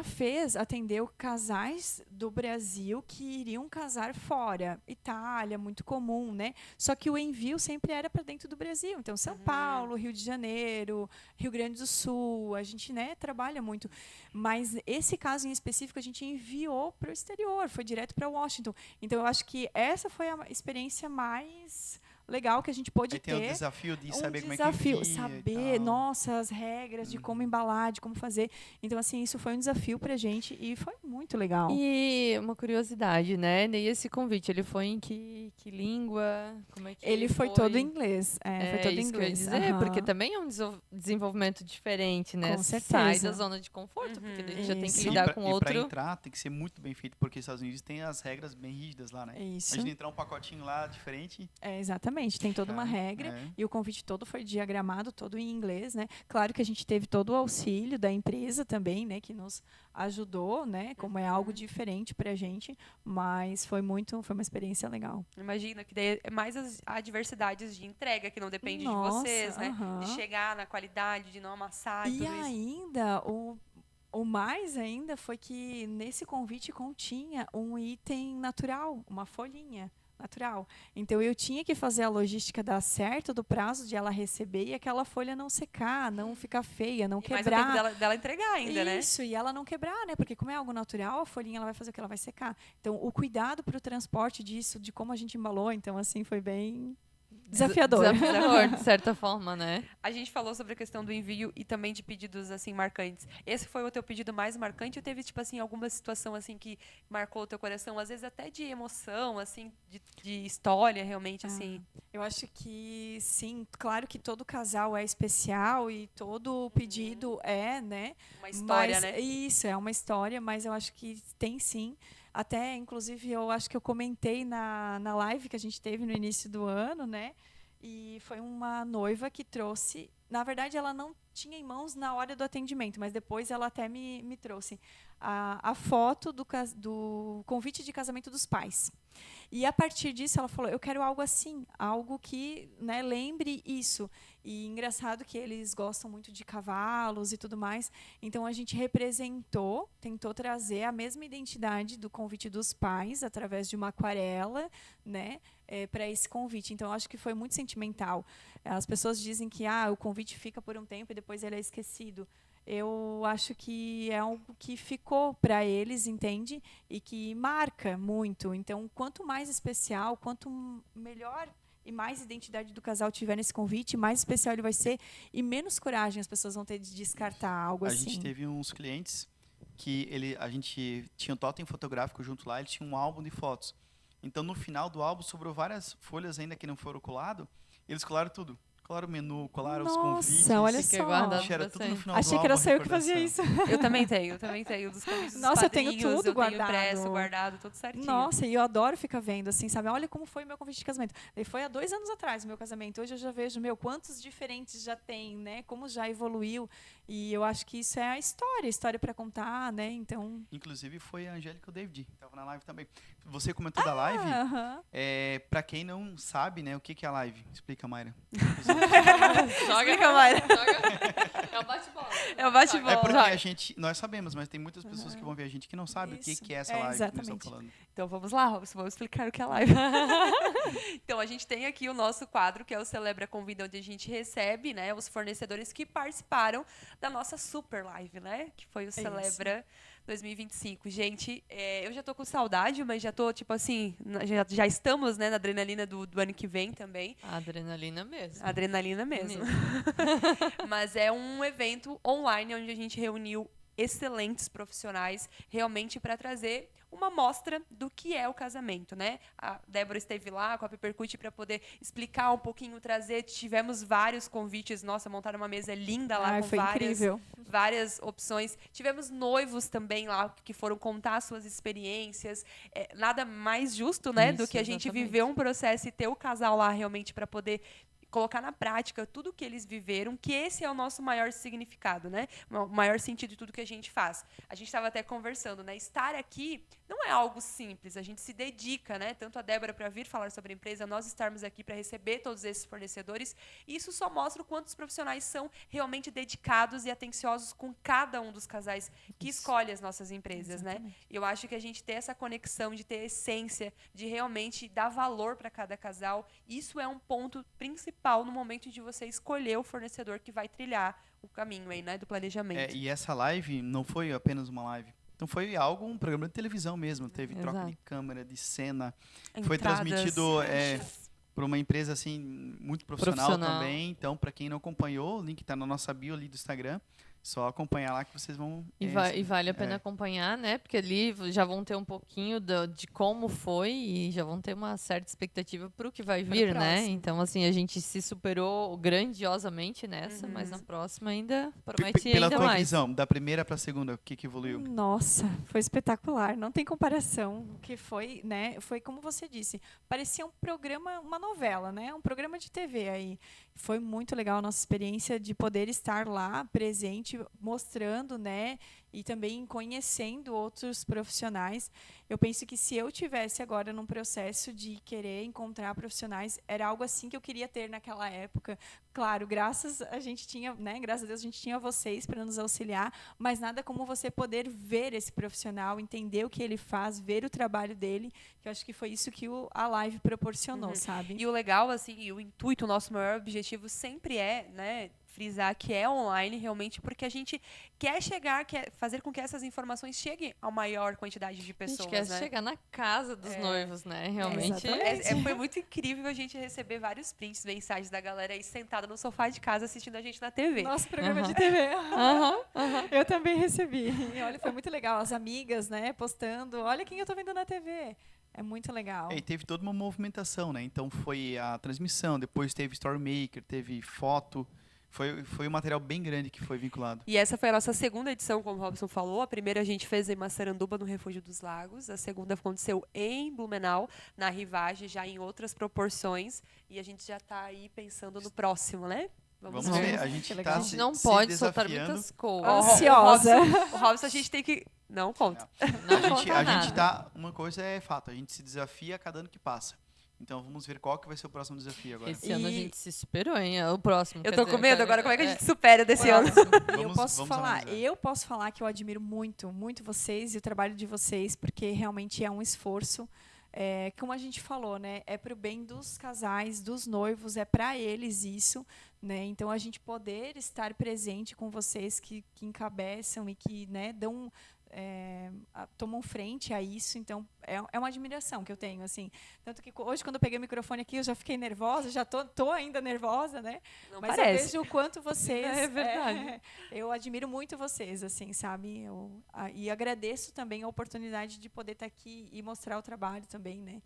Speaker 4: atendeu casais do Brasil que iriam casar fora. Itália, muito comum, né? Só que o envio sempre era para dentro do Brasil. Então, São Paulo, Rio de Janeiro, Rio Grande do Sul, a gente, né, trabalha muito. Mas esse caso em específico a gente enviou para o exterior, foi direto para Washington. Então, eu acho que essa foi a experiência mais legal que a gente pôde
Speaker 2: Aí tem o
Speaker 4: ter.
Speaker 2: desafio de saber como é que
Speaker 4: Desafio,
Speaker 2: envia e
Speaker 4: saber,
Speaker 2: tal.
Speaker 4: nossa, as regras de como embalar, de como fazer. Então, assim, isso foi um desafio pra gente e foi muito legal.
Speaker 3: E uma curiosidade, né? E esse convite, ele foi em que língua? Como é que
Speaker 4: Ele foi todo em inglês. Foi todo em
Speaker 3: isso que eu ia
Speaker 4: inglês.
Speaker 3: dizer, porque
Speaker 4: aham.
Speaker 3: também é um desenvolvimento diferente, né?
Speaker 4: Com
Speaker 3: Sai
Speaker 4: certeza.
Speaker 3: da zona de conforto, porque daí a gente já tem que
Speaker 4: Isso.
Speaker 3: lidar com
Speaker 2: E
Speaker 3: outro.
Speaker 2: para entrar tem que ser muito bem feito, porque os Estados Unidos tem as regras bem rígidas lá, né?
Speaker 4: Isso.
Speaker 2: Imagina entrar um pacotinho lá diferente.
Speaker 4: Exatamente, tem toda uma regra e o convite todo foi diagramado, todo em inglês, né? Claro que a gente teve todo o auxílio da empresa também, né? Que nos ajudou, né? Como é algo diferente pra gente, mas foi uma experiência legal.
Speaker 1: Imagina que daí é mais as adversidades de entrega, que não depende
Speaker 4: Nossa,
Speaker 1: de vocês, né?
Speaker 4: aham.
Speaker 1: De chegar na qualidade, de não amassar e
Speaker 4: E
Speaker 1: tudo isso.
Speaker 4: ainda, o mais ainda foi que nesse convite continha um item natural, uma folhinha natural. Então, eu tinha que fazer a logística dar certo do prazo de ela receber e aquela folha não secar, não ficar feia, não
Speaker 1: E mais o tempo
Speaker 4: quebrar.
Speaker 1: dela entregar ainda, né?
Speaker 4: Isso, e ela não quebrar, né? Porque como é algo natural, a folhinha ela vai fazer o que ela vai secar. Então, o cuidado para o transporte disso, de como a gente embalou, então, assim, foi bem Desafiador.
Speaker 3: Desafiador, de certa forma, né?
Speaker 1: A gente falou sobre a questão do envio e também de pedidos, assim, marcantes. Esse foi o teu pedido mais marcante ou teve, tipo assim, alguma situação, assim, que marcou o teu coração? Às vezes até de emoção, assim, de história, realmente, assim.
Speaker 4: Eu acho que sim, claro que todo casal é especial e todo pedido é, né?
Speaker 1: Uma história,
Speaker 4: Mas
Speaker 1: né?
Speaker 4: isso é uma história, mas eu acho que tem sim. Até, inclusive, eu acho que eu comentei na live que a gente teve no início do ano, né? E foi uma noiva que trouxe. Na verdade, ela não tinha em mãos na hora do atendimento, mas depois ela até me trouxe a foto do convite de casamento dos pais. E a partir disso ela falou, eu quero algo assim, algo que, né, lembre isso. E engraçado que eles gostam muito de cavalos e tudo mais. Então a gente tentou trazer a mesma identidade do convite dos pais através de uma aquarela, né, para esse convite. Então eu acho que foi muito sentimental. As pessoas dizem que o convite fica por um tempo e depois ele é esquecido. Eu acho que é algo que ficou para eles, entende? E que marca muito. Então, quanto mais especial, quanto melhor e mais identidade do casal tiver nesse convite, mais especial ele vai ser e menos coragem as pessoas vão ter de descartar algo
Speaker 2: A
Speaker 4: assim.
Speaker 2: gente teve uns clientes que a gente tinha um totem fotográfico junto lá, ele tinha um álbum de fotos. Então, no final do álbum, sobrou várias folhas ainda que não foram coladas. Eles colaram tudo. Colaram o menu, colaram os convites.
Speaker 4: Nossa, olha
Speaker 3: Fica
Speaker 4: só.
Speaker 3: guardado.
Speaker 2: Deixaram tudo no final
Speaker 4: Achei
Speaker 2: do
Speaker 4: que era
Speaker 2: álbum,
Speaker 4: só
Speaker 2: a
Speaker 4: eu que fazia
Speaker 2: recordação.
Speaker 4: isso.
Speaker 1: Eu também tenho dos convites dos
Speaker 4: Nossa, eu tenho
Speaker 1: padrinhos,
Speaker 4: tudo
Speaker 1: eu tenho impresso,
Speaker 4: guardado.
Speaker 1: guardado, tudo certinho.
Speaker 4: Nossa, e eu adoro ficar vendo, assim, sabe? Olha como foi meu convite de casamento. E foi há 2 anos atrás o meu casamento. Hoje eu já vejo, quantos diferentes já tem, né? Como já evoluiu. E eu acho que isso é a história para contar, né? Então...
Speaker 2: Inclusive, foi a Angélica e o David, que estava na live também. Você comentou da live.
Speaker 4: Aham.
Speaker 2: Para quem não sabe, né, o que é a live? Explica, Mayra.
Speaker 1: Explica, Mayra.
Speaker 3: É o bate-bola.
Speaker 1: É o bate-bola.
Speaker 2: É porque nós sabemos, mas tem muitas pessoas que vão ver a gente que não sabem o
Speaker 4: Isso.
Speaker 2: que é essa
Speaker 4: É,
Speaker 2: live que nós estamos
Speaker 4: exatamente.
Speaker 2: falando.
Speaker 1: Então vamos lá, Robson, vamos explicar o que é a live. Então a gente tem aqui o nosso quadro, que é o Celebra Convida, onde a gente recebe, né, os fornecedores que participaram da nossa super live, né? Que foi o Celebra 2025. Gente, eu já tô com saudade, mas já tô, tipo assim, já estamos, né, na adrenalina do ano que vem também.
Speaker 3: A adrenalina mesmo.
Speaker 1: Adrenalina mesmo. Mas é um evento online onde a gente reuniu excelentes profissionais realmente para trazer uma mostra do que é o casamento, né? A Débora esteve lá com a Peppercut para poder explicar um pouquinho, trazer. Tivemos vários convites, nossa, montaram uma mesa linda lá com
Speaker 4: foi incrível.
Speaker 1: várias opções. Tivemos noivos também lá que foram contar suas experiências. Nada mais justo, né, do
Speaker 3: Isso,
Speaker 1: que a gente
Speaker 3: exatamente.
Speaker 1: viver um processo e ter o casal lá realmente para poder colocar na prática tudo que eles viveram, que esse é o nosso maior significado, né? O maior sentido de tudo que a gente faz. A gente estava até conversando, né? Estar aqui não é algo simples, a gente se dedica, né? Tanto a Débora para vir falar sobre a empresa, nós estarmos aqui para receber todos esses fornecedores, e isso só mostra o quanto os profissionais são realmente dedicados e atenciosos com cada um dos casais que escolhe as nossas empresas, né? E eu acho que a gente ter essa conexão, de ter essência, de realmente dar valor para cada casal, isso é um ponto principal no momento de você escolher o fornecedor que vai trilhar o caminho aí, né, do planejamento.
Speaker 2: E essa live não foi apenas uma live. Então foi um programa de televisão mesmo. Teve troca
Speaker 3: Exato.
Speaker 2: de câmera, de cena. Foi
Speaker 1: Entradas,
Speaker 2: transmitido por uma empresa assim muito profissional também. Então, para quem não acompanhou, o link está na nossa bio ali do Instagram. Só acompanhar lá que vocês vão...
Speaker 3: E vale a pena acompanhar, né? Porque ali já vão ter um pouquinho de como foi e já vão ter uma certa expectativa para o que vai vir, né?
Speaker 4: próximo.
Speaker 3: Então, assim, a gente se superou grandiosamente nessa, mas na próxima ainda promete
Speaker 2: Pela
Speaker 3: ainda
Speaker 2: tua
Speaker 3: mais.
Speaker 2: visão, da primeira para a segunda, o que evoluiu?
Speaker 4: Nossa, foi espetacular, não tem comparação. O que foi, né? Foi como você disse, parecia um programa, uma novela, né? Um programa de TV aí. Foi muito legal a nossa experiência de poder estar lá presente, mostrando, né? E também conhecendo outros profissionais. Eu penso que se eu tivesse agora num processo de querer encontrar profissionais, era algo assim que eu queria ter naquela época. Claro, graças a gente tinha, né? Graças a Deus a gente tinha vocês para nos auxiliar, mas nada como você poder ver esse profissional, entender o que ele faz, ver o trabalho dele, que eu acho que foi isso que a live proporcionou, sabe?
Speaker 1: E o legal, assim, e o intuito, o nosso maior objetivo sempre é, né, frisar que é online, realmente, porque a gente quer chegar, quer fazer com que essas informações cheguem a maior quantidade de
Speaker 3: A
Speaker 1: pessoas,
Speaker 3: gente quer
Speaker 1: né?
Speaker 3: chegar na casa dos noivos, né? Realmente.
Speaker 4: exatamente.
Speaker 1: Foi muito incrível a gente receber vários prints, mensagens da galera aí sentada no sofá de casa assistindo a gente na TV.
Speaker 4: Nosso programa
Speaker 3: Aham.
Speaker 4: de TV.
Speaker 3: Aham, aham.
Speaker 4: Eu também recebi. E olha, foi muito legal. As amigas, né, postando. Olha quem eu tô vendo na TV. É muito legal.
Speaker 2: E teve toda uma movimentação, né? Então foi a transmissão, depois teve Story Maker, teve foto. Foi um material bem grande que foi vinculado.
Speaker 1: E essa foi a nossa segunda edição, como o Robson falou. A primeira a gente fez em Massaranduba, no Refúgio dos Lagos. A segunda aconteceu em Blumenau, na Rivage, já em outras proporções. E a gente já está aí pensando no próximo, né?
Speaker 2: Vamos
Speaker 3: ver.
Speaker 2: ver, a gente
Speaker 4: Que legal.
Speaker 2: tá
Speaker 3: A gente
Speaker 2: se,
Speaker 3: não
Speaker 2: se
Speaker 3: pode soltar
Speaker 2: desafiando.
Speaker 3: muitas coisas.
Speaker 1: Ó,
Speaker 4: Ansiosa.
Speaker 1: O Robson, a gente tem que... Não, conta.
Speaker 2: A
Speaker 3: nada.
Speaker 2: gente tá. Uma coisa é fato, a gente se desafia a cada ano que passa. Então vamos ver qual que vai ser o próximo desafio agora.
Speaker 3: Esse ano a
Speaker 4: E-
Speaker 3: gente se superou, hein? O próximo.
Speaker 1: Eu
Speaker 3: quer
Speaker 1: tô
Speaker 3: dizer,
Speaker 1: com medo
Speaker 3: quero-
Speaker 1: agora. Como é que a gente supera desse ano?
Speaker 4: E eu
Speaker 2: Vamos-
Speaker 4: posso
Speaker 2: vamos
Speaker 4: falar,
Speaker 2: analisar.
Speaker 4: que eu admiro muito, muito vocês e o trabalho de vocês, porque realmente é um esforço. Como a gente falou, né? É para o bem dos casais, dos noivos, é para eles isso, né? Então a gente poder estar presente com vocês que encabeçam e que, né, dão tomam frente a isso, então é uma admiração que eu tenho, assim, tanto que hoje quando eu peguei o microfone aqui eu já fiquei nervosa, já tô ainda nervosa, né?
Speaker 1: Não
Speaker 4: Mas
Speaker 1: parece.
Speaker 4: eu vejo o quanto vocês
Speaker 3: É verdade.
Speaker 4: eu admiro muito vocês, assim, sabe? E agradeço também a oportunidade de poder estar aqui e mostrar o trabalho também, né?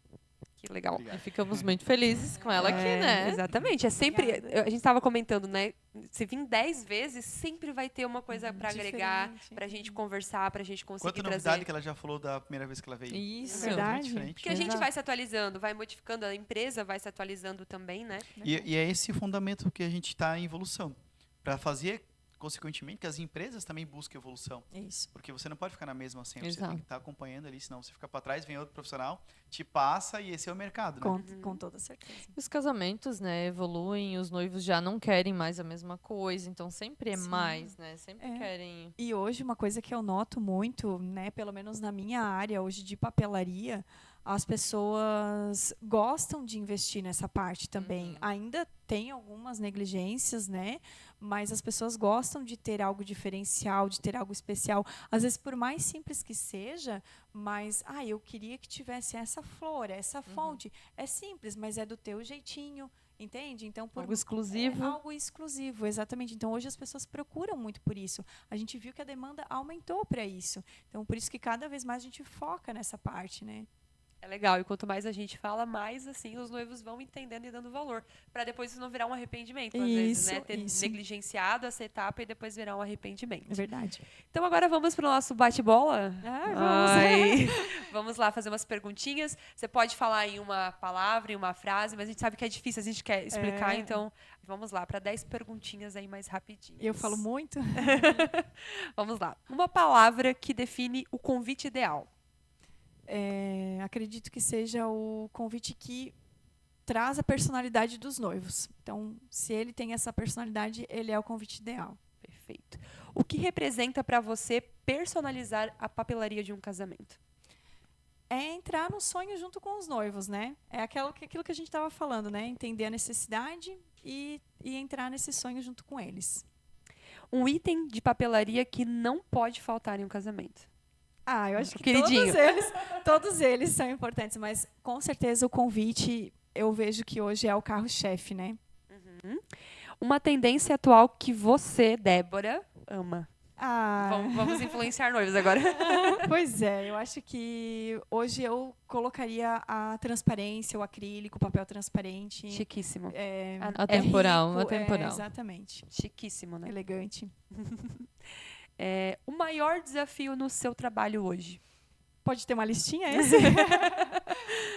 Speaker 1: Que legal.
Speaker 2: Obrigado.
Speaker 3: E ficamos muito felizes com ela aqui, né?
Speaker 1: Exatamente. É sempre.
Speaker 4: Obrigada.
Speaker 1: A gente estava comentando, né? Se vir 10 vezes, sempre vai ter uma coisa para agregar,
Speaker 4: Diferente.
Speaker 1: pra gente conversar, pra gente conseguir
Speaker 2: Quanta
Speaker 1: trazer.
Speaker 2: novidade que ela já falou da primeira vez que ela veio.
Speaker 3: Isso.
Speaker 4: É verdade.
Speaker 2: Diferente.
Speaker 1: Porque a gente
Speaker 3: Exato.
Speaker 1: vai se atualizando, vai modificando, a empresa vai se atualizando também, né?
Speaker 2: E é esse o fundamento que a gente está em evolução. Para fazer, consequentemente, que as empresas também busquem evolução.
Speaker 4: É isso.
Speaker 2: Porque você não pode ficar na mesma sempre. Você
Speaker 3: Exato.
Speaker 2: tem que estar acompanhando ali, senão você fica para trás, vem outro profissional, te passa e esse é o mercado, né?
Speaker 4: Com toda certeza.
Speaker 3: Os casamentos, né, evoluem, os noivos já não querem mais a mesma coisa, então sempre é
Speaker 4: Sim.
Speaker 3: mais, né? Sempre
Speaker 4: É.
Speaker 3: querem.
Speaker 4: E hoje uma coisa que eu noto muito, né, pelo menos na minha área hoje de papelaria, as pessoas gostam de investir nessa parte também.
Speaker 3: Uhum.
Speaker 4: Ainda tem algumas negligências, né? Mas as pessoas gostam de ter algo diferencial, de ter algo especial. Às vezes, por mais simples que seja, mas eu queria que tivesse essa flor, essa fonte. É simples, mas é do teu jeitinho. Entende? Então,
Speaker 3: Algo exclusivo.
Speaker 4: É algo exclusivo, exatamente. Então, hoje as pessoas procuram muito por isso. A gente viu que a demanda aumentou para isso. Então, por isso que cada vez mais a gente foca nessa parte, né?
Speaker 1: É legal. E quanto mais a gente fala, mais assim os noivos vão entendendo e dando valor. Pra depois isso não virar um arrependimento, às vezes, né? Ter
Speaker 4: Isso.
Speaker 1: negligenciado essa etapa e depois virar um arrependimento.
Speaker 4: É verdade.
Speaker 1: Então agora vamos pro nosso bate-bola?
Speaker 4: Vamos.
Speaker 1: Ai, vamos lá fazer umas perguntinhas. Você pode falar em uma palavra, em uma frase, mas a gente sabe que é difícil, a gente quer explicar, então vamos lá, para 10 perguntinhas aí mais rapidinho.
Speaker 4: Eu falo muito.
Speaker 1: Vamos lá. Uma palavra que define o convite ideal.
Speaker 4: Acredito que seja o convite que traz a personalidade dos noivos. Então, se ele tem essa personalidade, ele é o convite ideal.
Speaker 1: Perfeito. O que representa para você personalizar a papelaria de um casamento?
Speaker 4: É entrar no sonho junto com os noivos, né? É aquilo que a gente estava falando, né? Entender a necessidade e entrar nesse sonho junto com eles.
Speaker 1: Um item de papelaria que não pode faltar em um casamento.
Speaker 4: Eu acho que
Speaker 1: Queridinho.
Speaker 4: todos eles são importantes, mas com certeza o convite eu vejo que hoje é o carro-chefe, né?
Speaker 1: Uma tendência atual que você, Débora, ama. Vamos influenciar noivos agora.
Speaker 4: Pois é, eu acho que hoje eu colocaria a transparência, o acrílico, o papel transparente.
Speaker 1: Chiquíssimo.
Speaker 3: Atemporal,
Speaker 4: rico,
Speaker 3: atemporal.
Speaker 4: Exatamente.
Speaker 1: Chiquíssimo, né?
Speaker 4: Elegante.
Speaker 1: O maior desafio no seu trabalho hoje?
Speaker 4: Pode ter uma listinha esse?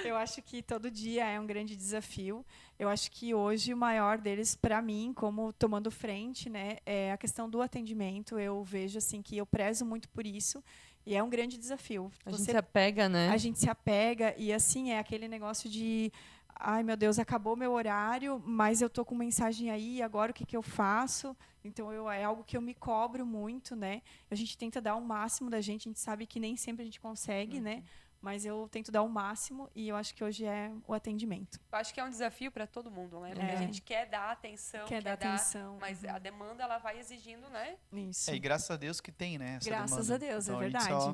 Speaker 4: Eu acho que todo dia é um grande desafio. Eu acho que hoje o maior deles, para mim, como tomando frente, né, é a questão do atendimento. Eu vejo assim que eu prezo muito por isso e é um grande desafio.
Speaker 3: A gente se apega, né?
Speaker 4: A gente se apega e assim é aquele negócio de ai meu Deus, acabou meu horário, mas eu tô com mensagem aí, agora o que eu faço? Então é algo que eu me cobro muito, né? A gente tenta dar o máximo da gente, a gente sabe que nem sempre a gente consegue, né? mas eu tento dar o máximo e eu acho que hoje é o atendimento.
Speaker 1: Eu acho que é um desafio para todo mundo, né? Porque a
Speaker 4: É.
Speaker 1: gente quer dar atenção,
Speaker 4: Quer dar atenção.
Speaker 1: mas a demanda ela vai exigindo, né?
Speaker 4: Isso.
Speaker 2: E graças a Deus que tem, né? Essa
Speaker 4: Graças
Speaker 2: demanda.
Speaker 4: a Deus,
Speaker 2: Então,
Speaker 4: é
Speaker 2: a gente
Speaker 4: verdade.
Speaker 2: só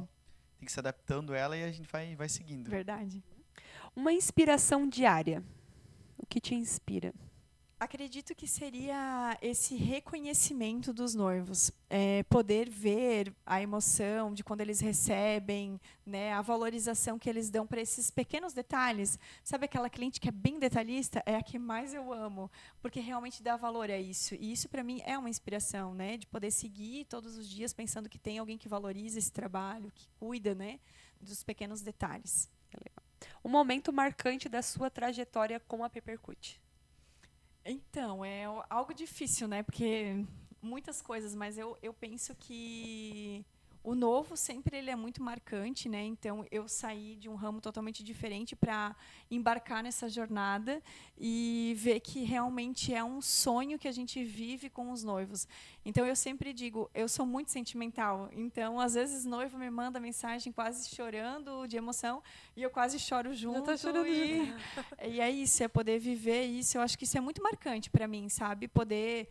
Speaker 2: tem que se adaptando a ela e a gente vai seguindo.
Speaker 4: Verdade.
Speaker 1: Uma inspiração diária. O que te inspira?
Speaker 4: Acredito que seria esse reconhecimento dos noivos, poder ver a emoção de quando eles recebem, né, a valorização que eles dão para esses pequenos detalhes. Sabe aquela cliente que é bem detalhista? É a que mais eu amo, porque realmente dá valor a isso. E isso para mim é uma inspiração, né, de poder seguir todos os dias pensando que tem alguém que valoriza esse trabalho, que cuida, né, dos pequenos detalhes.
Speaker 1: Um momento marcante da sua trajetória com a Papercut.
Speaker 4: Então, é algo difícil, né? Porque muitas coisas, mas eu penso que o novo sempre ele é muito marcante, né? Então, eu saí de um ramo totalmente diferente para embarcar nessa jornada e ver que realmente é um sonho que a gente vive com os noivos. Então, eu sempre digo, eu sou muito sentimental. Então, às vezes, o noivo me manda mensagem quase chorando de emoção e eu quase choro junto.
Speaker 1: tá chorando
Speaker 4: e é isso, é poder viver isso. Eu acho que isso é muito marcante para mim, sabe? Poder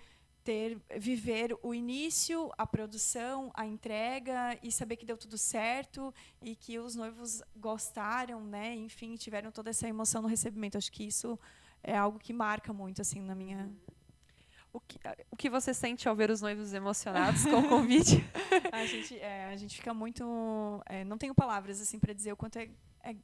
Speaker 4: viver o início, a produção, a entrega e saber que deu tudo certo e que os noivos gostaram, né? Enfim, tiveram toda essa emoção no recebimento. Acho que isso é algo que marca muito assim na minha.
Speaker 1: O que você sente ao ver os noivos emocionados com o convite?
Speaker 4: A gente fica muito, não tenho palavras assim para dizer o quanto é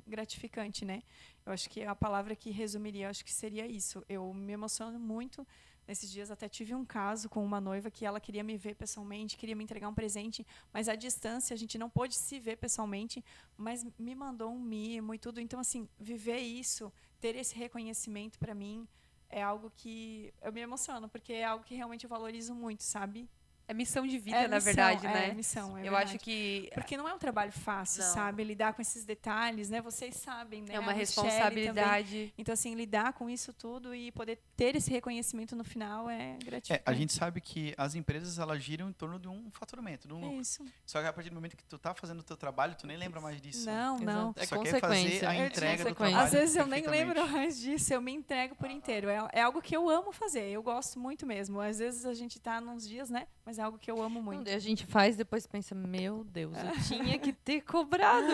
Speaker 4: gratificante, né? Eu acho que a palavra que resumiria, acho que seria isso. Eu me emociono muito. Nesses dias até tive um caso com uma noiva que ela queria me ver pessoalmente, queria me entregar um presente, mas à distância a gente não pôde se ver pessoalmente, mas me mandou um mimo e tudo. Então, assim, viver isso, ter esse reconhecimento para mim é algo que eu me emociono, porque é algo que realmente eu valorizo muito, sabe?
Speaker 1: É missão de vida,
Speaker 4: É
Speaker 1: na
Speaker 4: missão,
Speaker 1: verdade, né?
Speaker 4: É missão, é
Speaker 1: Eu
Speaker 4: verdade.
Speaker 1: acho que
Speaker 4: Porque não é um trabalho fácil,
Speaker 1: Não.
Speaker 4: sabe? Lidar com esses detalhes, né? Vocês sabem, né?
Speaker 1: é uma
Speaker 4: A Michelle
Speaker 1: responsabilidade.
Speaker 4: também. Então, assim, lidar com isso tudo e poder ter esse reconhecimento no final é gratificante.
Speaker 2: A gente sabe que as empresas elas giram em torno de um faturamento, de um lucro.
Speaker 4: Isso.
Speaker 2: Só que a partir do momento que tu tá fazendo o teu trabalho, tu nem lembra mais disso.
Speaker 4: Não, não.
Speaker 3: É
Speaker 2: Só quer fazer
Speaker 3: consequência.
Speaker 2: a
Speaker 3: É
Speaker 2: entrega do
Speaker 3: consequência.
Speaker 2: trabalho.
Speaker 4: Às vezes eu nem
Speaker 2: perfeitamente.
Speaker 4: lembro mais disso, eu me entrego por inteiro. É algo que eu amo fazer, eu gosto muito mesmo. Às vezes a gente tá nos dias, né? Mas é algo que eu amo muito.
Speaker 3: A gente faz, depois pensa, meu Deus, eu tinha que ter cobrado.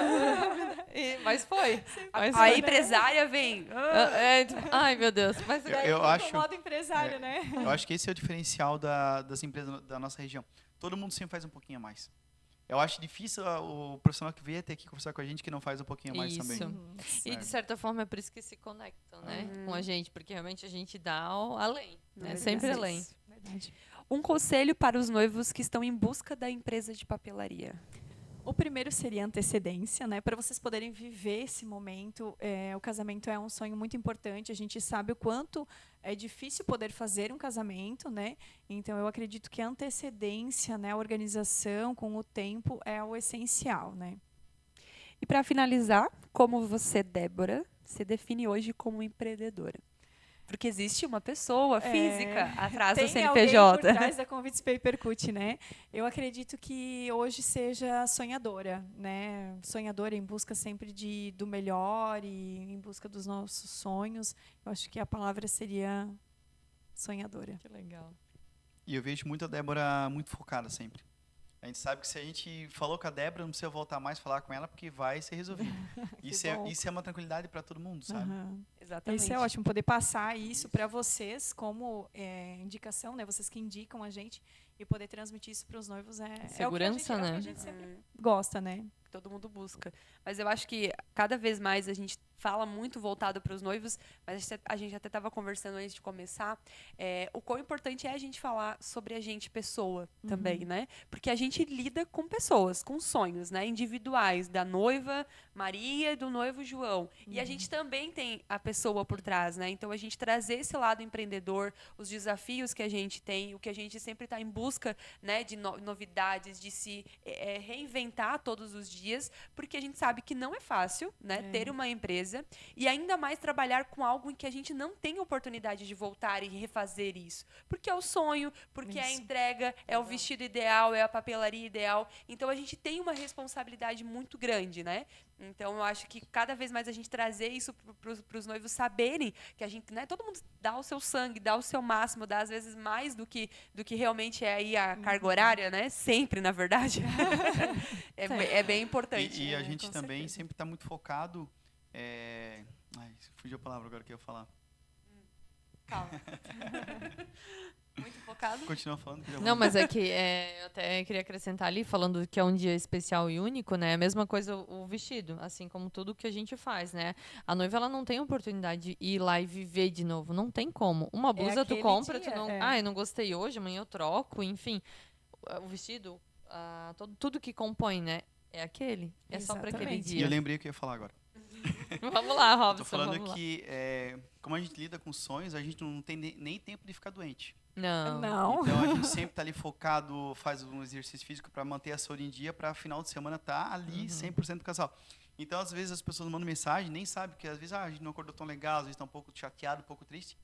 Speaker 3: Mas foi. Mas
Speaker 1: A
Speaker 3: foi.
Speaker 1: empresária vem.
Speaker 3: Ai, meu Deus. Mas
Speaker 2: Eu acho-
Speaker 4: O modo empresário, né?
Speaker 2: Eu acho que esse é o diferencial das empresas da nossa região. Todo mundo sempre faz um pouquinho a mais. Eu acho difícil o profissional que vier ter que conversar com a gente que não faz um pouquinho a mais também.
Speaker 3: Isso. E de certa forma é por isso que se conectam, né? Com a gente, porque realmente a gente dá além. É sempre além.
Speaker 4: Verdade.
Speaker 1: Um conselho para os noivos que estão em busca da empresa de papelaria.
Speaker 4: O primeiro seria a antecedência, né? Para vocês poderem viver esse momento. O casamento é um sonho muito importante. A gente sabe o quanto é difícil poder fazer um casamento, né? Então, eu acredito que a antecedência, né? A organização com o tempo é o essencial, né?
Speaker 1: E para finalizar, como você, Débora, se define hoje como empreendedora? Porque existe uma pessoa física atrás do
Speaker 4: Tem alguém
Speaker 1: CNPJ.
Speaker 4: por trás da Convites Papercut, né? Eu acredito que hoje seja sonhadora, né? Sonhadora em busca sempre do melhor e em busca dos nossos sonhos. Eu acho que a palavra seria sonhadora.
Speaker 3: Que legal.
Speaker 2: E eu vejo muito a Débora muito focada sempre. A gente sabe que se a gente falou com a Débora, não precisa voltar mais falar com ela, porque vai ser resolvido. Isso
Speaker 4: bom.
Speaker 2: é uma tranquilidade para todo mundo, sabe?
Speaker 4: Aham.
Speaker 1: Exatamente.
Speaker 4: Isso é ótimo, poder passar isso para vocês como indicação, né? Vocês que indicam a gente e poder transmitir isso para os noivos
Speaker 3: Segurança,
Speaker 4: é o que
Speaker 3: né?
Speaker 4: a gente sempre gosta, né?
Speaker 1: Todo mundo busca. Mas eu acho que cada vez mais a gente fala muito voltado para os noivos, mas a gente até estava conversando antes de começar, o quão importante é a gente falar sobre a gente pessoa também, né? Porque a gente lida com pessoas, com sonhos, né? Individuais, da noiva Maria e do noivo João. E a gente também tem a pessoa por trás, né? Então, a gente trazer esse lado empreendedor, os desafios que a gente tem, o que a gente sempre está em busca, né? De novidades, de se reinventar todos os dias, dias, porque a gente sabe que não é fácil, né, ter uma empresa e ainda mais trabalhar com algo em que a gente não tem oportunidade de voltar e refazer isso. Porque é o sonho, porque é a entrega, é o vestido ideal, é a papelaria ideal. Então a gente tem uma responsabilidade muito grande, né? Então eu acho que cada vez mais a gente trazer isso para os noivos saberem que a gente, né, todo mundo dá o seu sangue, dá o seu máximo, dá às vezes mais do que realmente é aí a carga horária, né? Sempre, na verdade. é bem importante.
Speaker 2: E a gente
Speaker 4: com
Speaker 2: também
Speaker 4: certeza.
Speaker 2: sempre está muito focado. Ai, fugiu a palavra agora que eu ia falar.
Speaker 1: Calma. Muito focado.
Speaker 2: Continua falando. Que já
Speaker 3: Não,
Speaker 2: vou-
Speaker 3: mas é que eu até queria acrescentar ali, falando que é um dia especial e único, né? A mesma coisa o vestido, assim como tudo que a gente faz, né? A noiva, ela não tem oportunidade de ir lá e viver de novo. Não tem como. Uma blusa tu
Speaker 4: aquele
Speaker 3: compra,
Speaker 4: dia,
Speaker 3: tu não...
Speaker 4: é.
Speaker 3: Ah, eu não gostei hoje, amanhã eu troco, enfim. O vestido, tudo que compõe, né? É aquele. É só para aquele
Speaker 4: Exatamente.
Speaker 2: E eu
Speaker 3: dia.
Speaker 2: lembrei o que eu ia falar agora.
Speaker 3: Vamos lá, Robson.
Speaker 2: Tô falando
Speaker 3: vamos lá.
Speaker 2: que, como a gente lida com sonhos, a gente não tem nem tempo de ficar doente.
Speaker 3: Não.
Speaker 4: Não.
Speaker 2: Então a gente sempre tá ali focado, faz um exercício físico para manter a saúde em dia, para final de semana tá ali 100% do casal. Então às vezes as pessoas mandam mensagem, nem sabem, porque às vezes a gente não acordou tão legal, às vezes está um pouco chateado, um pouco triste.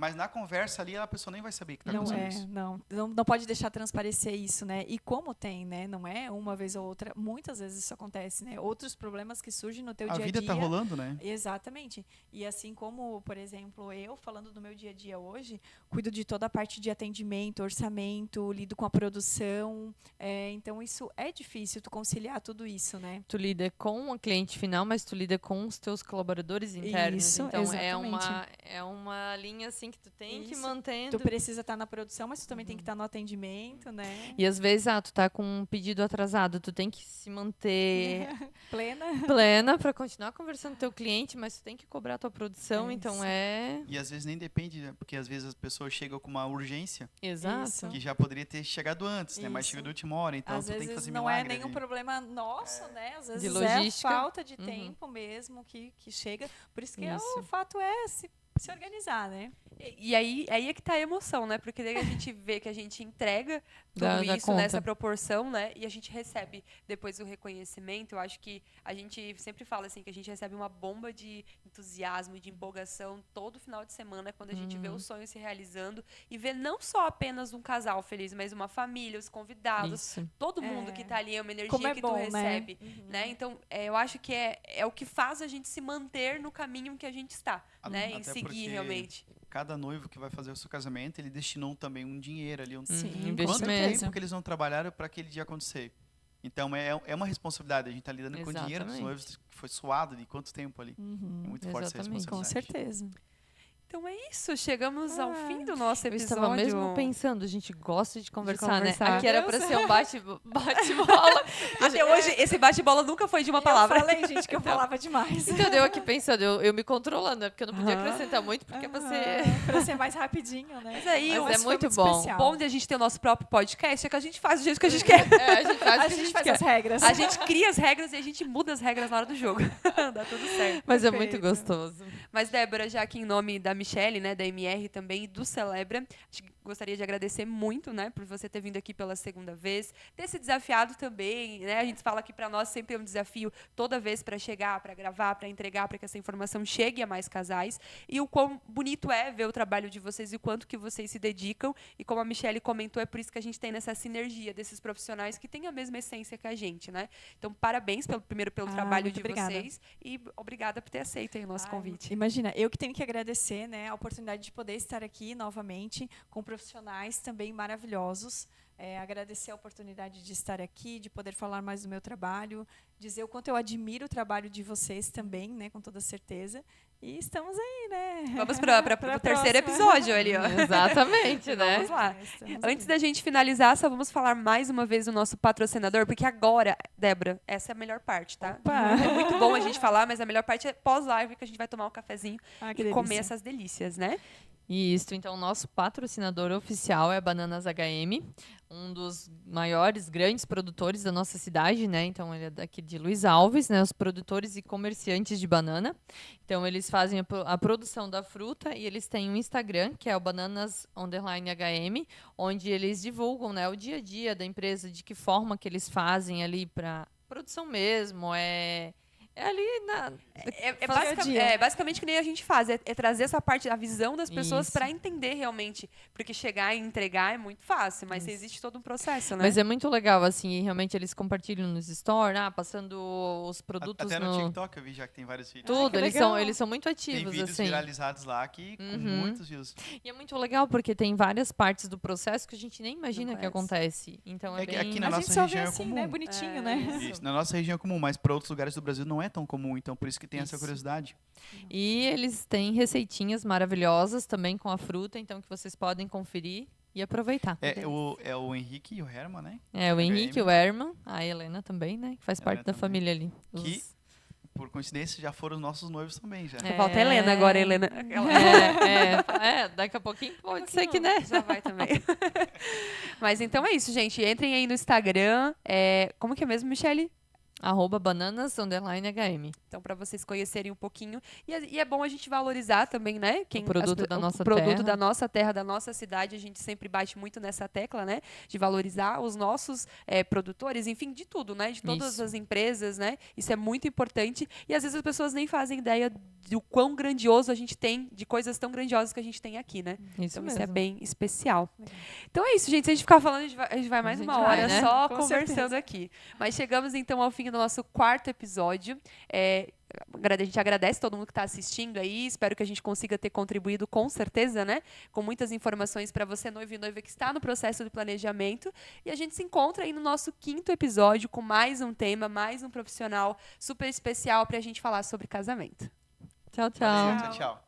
Speaker 2: Mas na conversa ali a pessoa nem vai saber que está
Speaker 4: Não
Speaker 2: acontecendo isso.
Speaker 4: não pode deixar transparecer isso, né? E como tem, né? Não é uma vez ou outra, muitas vezes isso acontece, né? Outros problemas que surgem no teu
Speaker 2: A
Speaker 4: dia a
Speaker 2: vida
Speaker 4: dia.
Speaker 2: tá rolando, né?
Speaker 4: Exatamente. E assim como, por exemplo, eu falando do meu dia a dia hoje, cuido de toda a parte de atendimento, orçamento, lido com a produção. Então isso é difícil tu conciliar tudo isso, né?
Speaker 3: Tu lida com o cliente final, mas tu lida com os teus colaboradores internos.
Speaker 4: Isso,
Speaker 3: então
Speaker 4: exatamente.
Speaker 3: é uma linha assim que tu tem que ir
Speaker 4: Isso.
Speaker 3: mantendo.
Speaker 4: Tu precisa estar na produção, mas tu também tem que estar no atendimento, né?
Speaker 3: E às vezes, tu tá com um pedido atrasado, tu tem que se manter
Speaker 4: Plena.
Speaker 3: plena para continuar conversando com o teu cliente, mas tu tem que cobrar a tua produção,
Speaker 4: É
Speaker 3: então
Speaker 4: isso.
Speaker 2: E às vezes nem depende, né? Porque às vezes as pessoas chegam com uma urgência
Speaker 3: Exato.
Speaker 4: Isso.
Speaker 2: que já poderia ter chegado antes, né? Mas
Speaker 4: Isso.
Speaker 2: chega de última hora, então
Speaker 4: Às
Speaker 2: tu tem que
Speaker 4: vezes
Speaker 2: fazer
Speaker 4: não
Speaker 2: milagre
Speaker 4: é nenhum
Speaker 2: ali.
Speaker 4: problema nosso, né? Às vezes
Speaker 3: logística.
Speaker 4: é falta de
Speaker 3: Uhum.
Speaker 4: tempo mesmo que chega. Por isso que
Speaker 3: Isso.
Speaker 4: o fato é se organizar, né?
Speaker 1: E aí é que tá a emoção, né? Porque daí a gente vê que a gente entrega tudo
Speaker 3: Dá
Speaker 1: isso
Speaker 3: conta.
Speaker 1: nessa proporção, né? E a gente recebe depois o reconhecimento. Eu acho que a gente sempre fala assim que a gente recebe uma bomba de entusiasmo e de empolgação todo final de semana quando a gente vê o sonho se realizando e vê não só apenas um casal feliz, mas uma família, os convidados,
Speaker 3: Isso.
Speaker 1: todo mundo que tá ali, é uma energia
Speaker 4: Como é
Speaker 1: que
Speaker 4: bom,
Speaker 1: tu
Speaker 4: né?
Speaker 1: recebe, né? Então, eu acho que é o que faz a gente se manter no caminho que a gente está, né? Em
Speaker 2: Até
Speaker 1: seguir
Speaker 2: porque
Speaker 1: realmente.
Speaker 2: Cada noivo que vai fazer o seu casamento, ele destinou também um dinheiro ali,
Speaker 4: Sim, com
Speaker 3: investimento.
Speaker 2: quanto
Speaker 4: certeza.
Speaker 2: tempo que eles não trabalharam para aquele dia acontecer. Então é uma responsabilidade, a gente está lidando com o dinheiro dos
Speaker 3: Exatamente.
Speaker 2: noivos que foi suado de quanto tempo ali. É muito forte essa
Speaker 3: Exatamente.
Speaker 4: Com
Speaker 2: responsabilidade.
Speaker 4: certeza.
Speaker 1: Então é isso, chegamos ao fim do nosso
Speaker 3: Eu
Speaker 1: episódio.
Speaker 3: estava mesmo pensando, a gente gosta de conversar, né?
Speaker 1: conversar.
Speaker 3: Aqui era para ser um bate-bola.
Speaker 1: Até hoje, esse bate-bola nunca foi de uma palavra.
Speaker 4: Eu falei, gente, que eu falava demais.
Speaker 3: Então eu aqui pensando, eu me controlando, né? Porque eu não podia acrescentar muito, porque você...
Speaker 4: Pra ser mais rapidinho, né?
Speaker 1: Mas aí,
Speaker 3: Mas é
Speaker 4: foi
Speaker 3: muito bom.
Speaker 1: O bom de a gente ter o nosso próprio podcast é que a gente faz do jeito que a gente quer.
Speaker 3: a gente faz o
Speaker 4: A
Speaker 3: que
Speaker 4: gente faz
Speaker 3: quer.
Speaker 4: as regras.
Speaker 1: A gente cria as regras e a gente muda as regras na hora do jogo. Dá tudo certo.
Speaker 3: Mas é muito
Speaker 4: Perfeito.
Speaker 3: gostoso.
Speaker 1: Mas, Débora, já aqui em nome da Michelle, né, da MR também e do Celebra, a gente gostaria de agradecer muito, né, por você ter vindo aqui pela segunda vez, ter se desafiado também, né? A gente fala que para nós sempre é um desafio toda vez para chegar, para gravar, para entregar, para que essa informação chegue a mais casais. E o quão bonito é ver o trabalho de vocês e o quanto que vocês se dedicam. E como a Michelle comentou, é por isso que a gente tem nessa sinergia desses profissionais que têm a mesma essência que a gente, né? Então, parabéns primeiro pelo trabalho
Speaker 4: muito
Speaker 1: de
Speaker 4: obrigada.
Speaker 1: vocês e obrigada por ter aceito aí o nosso convite.
Speaker 4: Imagina, eu que tenho que agradecer, né, a oportunidade de poder estar aqui novamente com profissionais também maravilhosos. Agradecer a oportunidade de estar aqui, de poder falar mais do meu trabalho, dizer o quanto eu admiro o trabalho de vocês também, né, com toda certeza. E estamos aí, né?
Speaker 1: Vamos para o terceiro
Speaker 4: próxima.
Speaker 1: episódio ali, ó.
Speaker 3: Exatamente, né?
Speaker 1: Vamos lá.
Speaker 4: Estamos
Speaker 1: Antes
Speaker 4: aí.
Speaker 1: da gente finalizar, só vamos falar mais uma vez do nosso patrocinador, porque agora, Débora, essa é a melhor parte, tá?
Speaker 4: Opa!
Speaker 1: É muito bom a gente falar, mas a melhor parte é pós-live, que a gente vai tomar um cafezinho
Speaker 4: Ah, que
Speaker 1: e comer
Speaker 4: delícia.
Speaker 1: essas delícias, né?
Speaker 3: Isso, então o nosso patrocinador oficial é Bananas HM, um dos maiores, grandes produtores da nossa cidade, né? Então ele é daqui de Luiz Alves, né? Os produtores e comerciantes de banana. Então eles fazem a produção da fruta e eles têm um Instagram, que é o bananas_hm, onde eles divulgam, né, o dia a dia da empresa, de que forma que eles fazem ali para produção mesmo, é ali na...
Speaker 1: Basicamente que nem a gente faz, é trazer essa parte, a visão das pessoas
Speaker 3: Isso.
Speaker 1: para entender realmente. Porque chegar e entregar é muito fácil, mas existe todo um processo, né?
Speaker 3: Mas é muito legal, assim, realmente eles compartilham nos stories, passando os produtos
Speaker 2: Até no TikTok eu vi já que tem vários vídeos.
Speaker 3: Tudo,
Speaker 1: que
Speaker 3: eles
Speaker 1: legal.
Speaker 3: são muito
Speaker 2: Tem
Speaker 3: ativos,
Speaker 2: vídeos
Speaker 3: assim.
Speaker 2: viralizados lá que com muitos views.
Speaker 3: E é muito legal porque tem várias partes do processo que a gente nem imagina
Speaker 1: Não
Speaker 3: que
Speaker 1: conhece.
Speaker 3: acontece. Então é
Speaker 2: É que
Speaker 3: bem...
Speaker 2: aqui na
Speaker 4: A
Speaker 2: nossa
Speaker 4: gente só vê
Speaker 2: região é
Speaker 4: assim,
Speaker 2: comum.
Speaker 4: né? Bonitinho, né?
Speaker 2: Isso, na nossa região é comum, mas para outros lugares do Brasil não é tão comum, então por isso que tem essa
Speaker 3: Isso.
Speaker 2: curiosidade.
Speaker 3: E eles têm receitinhas maravilhosas também com a fruta, então que vocês podem conferir e aproveitar.
Speaker 2: É o Henrique e o Herman, né?
Speaker 3: É, o
Speaker 2: HM.
Speaker 3: Henrique, o Herman, a Helena também, né? Que faz
Speaker 2: A
Speaker 3: parte
Speaker 2: Helena
Speaker 3: da
Speaker 2: também.
Speaker 3: família ali.
Speaker 2: Que, por coincidência, já foram nossos noivos também, já.
Speaker 3: É.
Speaker 1: Falta a Helena agora, Helena.
Speaker 3: Daqui a pouquinho pode ser que, né?
Speaker 1: Já vai também. Mas então é isso, gente. Entrem aí no Instagram. Como que é mesmo, Michele?
Speaker 3: @bananas_hm.
Speaker 1: Então, para vocês conhecerem um pouquinho. E é bom a gente valorizar também, né?
Speaker 3: O produto da nossa
Speaker 1: o produto
Speaker 3: terra.
Speaker 1: da nossa terra, da nossa cidade. A gente sempre bate muito nessa tecla, né? De valorizar os nossos produtores, enfim, de tudo, né? De todas
Speaker 3: Isso.
Speaker 1: as empresas, né? Isso é muito importante. E às vezes as pessoas nem fazem ideia do quão grandioso a gente tem, de coisas tão grandiosas que a gente tem aqui, né?
Speaker 3: Isso
Speaker 1: Então,
Speaker 3: mesmo.
Speaker 1: isso é bem especial. Então é isso, gente. Se a gente ficar falando, a gente vai mais
Speaker 3: A gente
Speaker 1: uma
Speaker 3: vai,
Speaker 1: hora
Speaker 3: né?
Speaker 1: só
Speaker 4: Com
Speaker 1: conversando
Speaker 4: certeza.
Speaker 1: aqui. Mas chegamos então ao fim do nosso 4º episódio. A gente agradece todo mundo que está assistindo aí. Espero que a gente consiga ter contribuído com certeza, né? Com muitas informações para você, noivo e noiva que está no processo de planejamento. E a gente se encontra aí no nosso 5º episódio com mais um tema, mais um profissional super especial para a gente falar sobre casamento.
Speaker 3: Tchau, tchau.
Speaker 2: Valeu,
Speaker 4: Tchau.
Speaker 2: tchau.